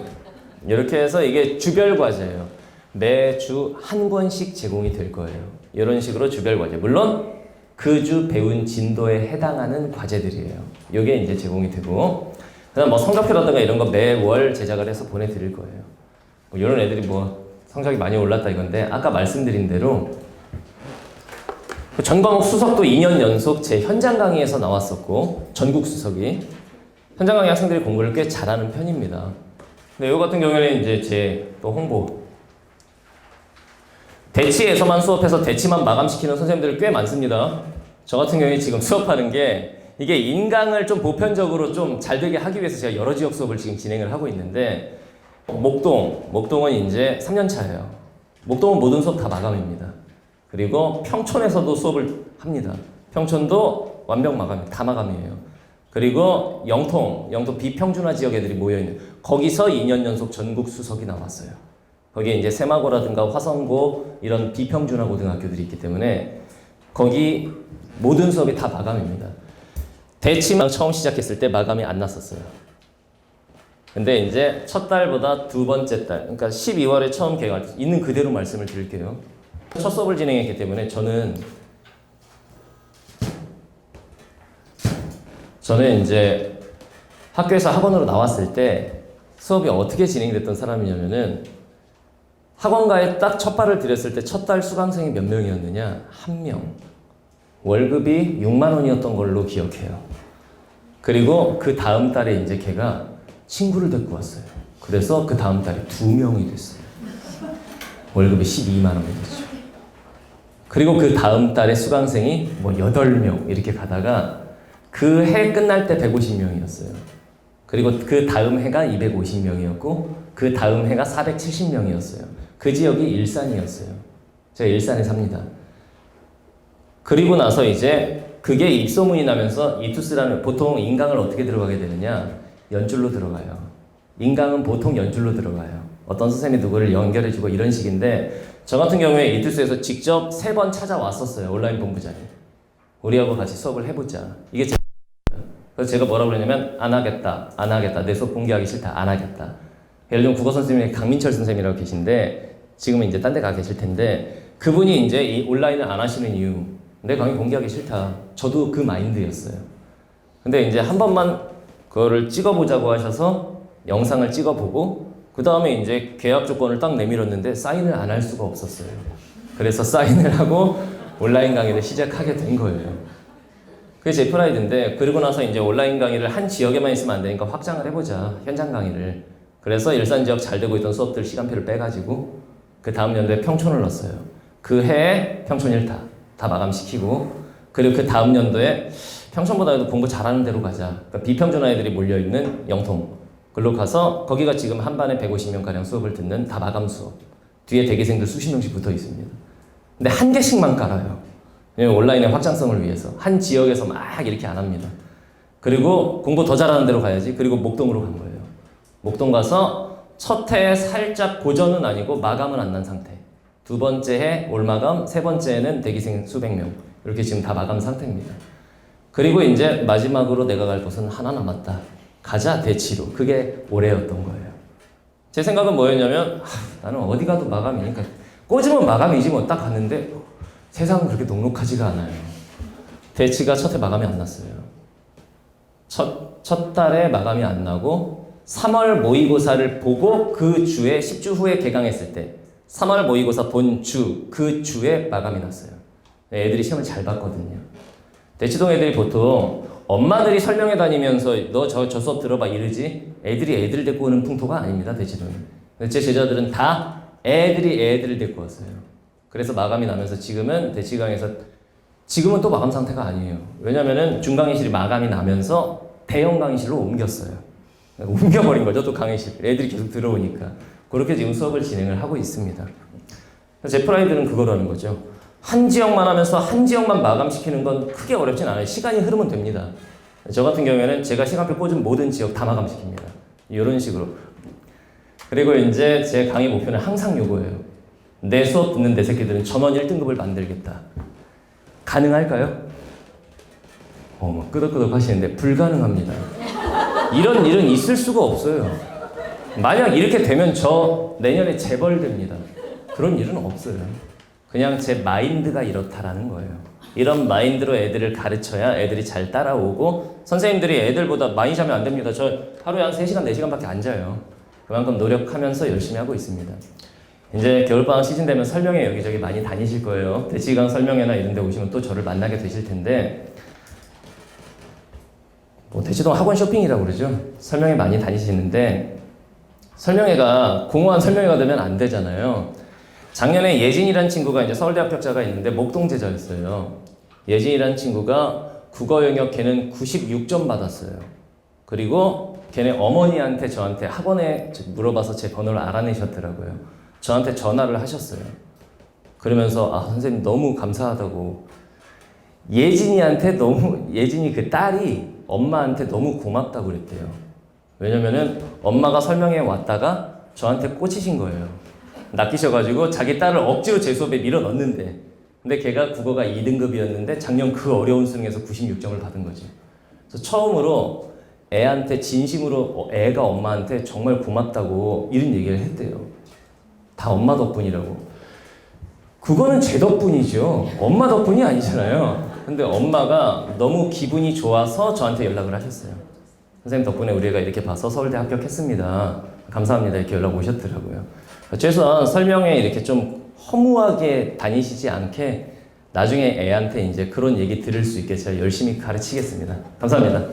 이렇게 해서 이게 주별 과제예요. 매주 한 권씩 제공이 될 거예요. 이런 식으로 주별 과제. 물론 그 주 배운 진도에 해당하는 과제들이에요. 이게 이제 제공이 되고, 그다음 뭐 성적표라든가 이런 거 매월 제작을 해서 보내드릴 거예요. 뭐 이런 애들이 뭐 성적이 많이 올랐다 이건데, 아까 말씀드린 대로 전 과목 수석도 2년 연속 제 현장 강의에서 나왔었고, 전국 수석이 현장 강의 학생들이 공부를 꽤 잘하는 편입니다. 근데 이거 같은 경우에는 이제 제 또 홍보. 대치에서만 수업해서 대치만 마감시키는 선생님들이 꽤 많습니다. 저 같은 경우에 지금 수업하는 게 이게 인강을 좀 보편적으로 좀 잘 되게 하기 위해서 제가 여러 지역 수업을 지금 진행을 하고 있는데, 목동은 이제 3년 차예요. 목동은 모든 수업 다 마감입니다. 그리고 평촌에서도 수업을 합니다. 평촌도 완벽 마감, 다 마감이에요. 그리고 영통 비평준화 지역 애들이 모여있는, 거기서 2년 연속 전국 수석이 나왔어요. 거기에 이제 세마고라든가 화성고 이런 비평준화 고등학교들이 있기 때문에 거기 모든 수업이 다 마감입니다. 대치만 처음 시작했을 때 마감이 안 났었어요. 근데 이제 첫 달보다 두 번째 달, 그러니까 12월에 처음 개강, 있는 그대로 말씀을 드릴게요. 첫 수업을 진행했기 때문에 저는 이제 학교에서 학원으로 나왔을 때 수업이 어떻게 진행됐던 사람이냐면은, 학원가에 딱 첫 발을 들였을 때 첫 달 수강생이 몇 명이었느냐? 1명. 월급이 6만 원이었던 걸로 기억해요. 그리고 그 다음 달에 이제 걔가 친구를 데리고 왔어요. 그래서 그 다음 달에 2명이 됐어요. 월급이 12만 원이 됐죠. 그리고 그 다음 달에 수강생이 뭐 8명 이렇게 가다가 그 해 끝날 때 150명이었어요. 그리고 그 다음 해가 250명이었고 그 다음 해가 470명이었어요. 그 지역이 일산이었어요. 제가 일산에 삽니다. 그리고 나서 이제 그게 입소문이 나면서 이투스라는, 보통 인강을 어떻게 들어가게 되느냐? 연줄로 들어가요. 인강은 보통 연줄로 들어가요. 어떤 선생님이 누구를 연결해주고 이런 식인데, 저 같은 경우에 이투스에서 직접 3번 찾아왔었어요. 온라인 본부장이. 우리하고 같이 수업을 해보자. 이게 그래서 제가 뭐라고 그러냐면, 안 하겠다. 내 수업 공개하기 싫다. 안 하겠다. 예를 들면 국어 선생님이 강민철 선생님이라고 계신데, 지금은 이제 딴 데 가 계실 텐데, 그분이 이제 이 온라인을 안 하시는 이유, 내 강의 공개하기 싫다. 저도 그 마인드였어요. 근데 이제 한 번만 그거를 찍어보자고 하셔서 영상을 찍어보고, 그 다음에 이제 계약 조건을 딱 내밀었는데 사인을 안 할 수가 없었어요. 그래서 사인을 하고 온라인 강의를 시작하게 된 거예요. 그게 제 프라이드인데, 그리고 나서 이제 온라인 강의를 한 지역에만 있으면 안 되니까 확장을 해보자. 현장 강의를. 그래서 일산 지역 잘 되고 있던 수업들 시간표를 빼가지고 그 다음 연도에 평촌을 넣었어요. 그 해에 평촌 1타 다 마감시키고, 그리고 그 다음 연도에 평촌보다도 공부 잘하는 데로 가자. 그러니까 비평준화 애들이 몰려있는 영통. 글로 가서 거기가 지금 한 반에 150명가량 수업을 듣는 다 마감 수업. 뒤에 대기생들 수십 명씩 붙어 있습니다. 근데 한 개씩만 깔아요. 온라인의 확장성을 위해서. 한 지역에서 막 이렇게 안 합니다. 그리고 공부 더 잘하는 데로 가야지. 그리고 목동으로 간 거예요. 목동 가서 첫 해에 살짝 고전은 아니고 마감은 안 난 상태. 두 번째 해 올마감, 세 번째에는 대기생 수백 명. 이렇게 지금 다 마감 상태입니다. 그리고 이제 마지막으로 내가 갈 곳은 하나 남았다. 가자, 대치로. 그게 올해였던 거예요. 제 생각은 뭐였냐면, 나는 어디 가도 마감이니까 꽂으면 마감이지 뭐. 딱 갔는데 세상은 그렇게 녹록하지가 않아요. 대치가 첫 해 마감이 안 났어요. 첫 달에 마감이 안 나고 3월 모의고사를 보고 그 주에 10주 후에 개강했을 때 3월 모의고사 본 주, 그 주에 마감이 났어요. 애들이 시험을 잘 봤거든요. 대치동 애들이 보통 엄마들이 설명회 다니면서 너 저 수업 들어봐 이러지, 애들이 애들 데리고 오는 풍토가 아닙니다. 대치동은. 제 제자들은 다 애들이 애들을 데리고 왔어요. 그래서 마감이 나면서 지금은 대치강에서 지금은 또 마감 상태가 아니에요. 왜냐면은 중강의실이 마감이 나면서 대형 강의실로 옮겼어요. 옮겨버린 거죠, 또 강의실. 애들이 계속 들어오니까. 그렇게 지금 수업을 진행을 하고 있습니다. 제 프라이드는 그거라는 거죠. 한 지역만 하면서 한 지역만 마감시키는 건 크게 어렵진 않아요. 시간이 흐르면 됩니다. 저 같은 경우에는 제가 시간표 꽂은 모든 지역 다 마감시킵니다. 이런 식으로. 그리고 이제 제 강의 목표는 항상 요거예요. 내 수업 듣는 내 새끼들은 전원 1등급을 만들겠다. 가능할까요? 끄덕끄덕 하시는데 불가능합니다. 이런 일은 있을 수가 없어요. 만약 이렇게 되면 저 내년에 재벌됩니다. 그런 일은 없어요. 그냥 제 마인드가 이렇다라는 거예요. 이런 마인드로 애들을 가르쳐야 애들이 잘 따라오고 선생님들이 애들보다 많이 자면 안 됩니다. 저 하루에 한 3시간, 4시간밖에 안 자요. 그만큼 노력하면서 열심히 하고 있습니다. 이제 겨울방학 시즌 되면 설명회 여기저기 많이 다니실 거예요. 대치강 설명회나 이런 데 오시면 또 저를 만나게 되실 텐데 대치동 학원 쇼핑이라고 그러죠. 설명회 많이 다니시는데 설명회가 공허한 설명회가 되면 안 되잖아요. 작년에 예진이라는 친구가 이제 서울대 합격자가 있는데 목동제자였어요. 예진이라는 친구가 국어 영역 걔는 96점 받았어요. 그리고 걔네 어머니한테 저한테 학원에 물어봐서 제 번호를 알아내셨더라고요. 저한테 전화를 하셨어요. 그러면서 선생님 너무 감사하다고. 예진이 그 딸이 엄마한테 너무 고맙다고 그랬대요. 왜냐면은 엄마가 설명회 왔다가 저한테 꽂히신 거예요. 낚이셔가지고 자기 딸을 억지로 제 수업에 밀어 넣었는데 근데 걔가 국어가 2등급이었는데 작년 그 어려운 수능에서 96점을 받은 거죠. 그래서 처음으로 애한테 진심으로 애가 엄마한테 정말 고맙다고 이런 얘기를 했대요. 다 엄마 덕분이라고. 그거는 제 덕분이죠. 엄마 덕분이 아니잖아요. 근데 엄마가 너무 기분이 좋아서 저한테 연락을 하셨어요. 선생님 덕분에 우리가 이렇게 봐서 서울대 합격했습니다. 감사합니다. 이렇게 연락 오셨더라고요. 최소한 설명회 이렇게 좀 허무하게 다니시지 않게 나중에 애한테 이제 그런 얘기 들을 수 있게 제가 열심히 가르치겠습니다. 감사합니다.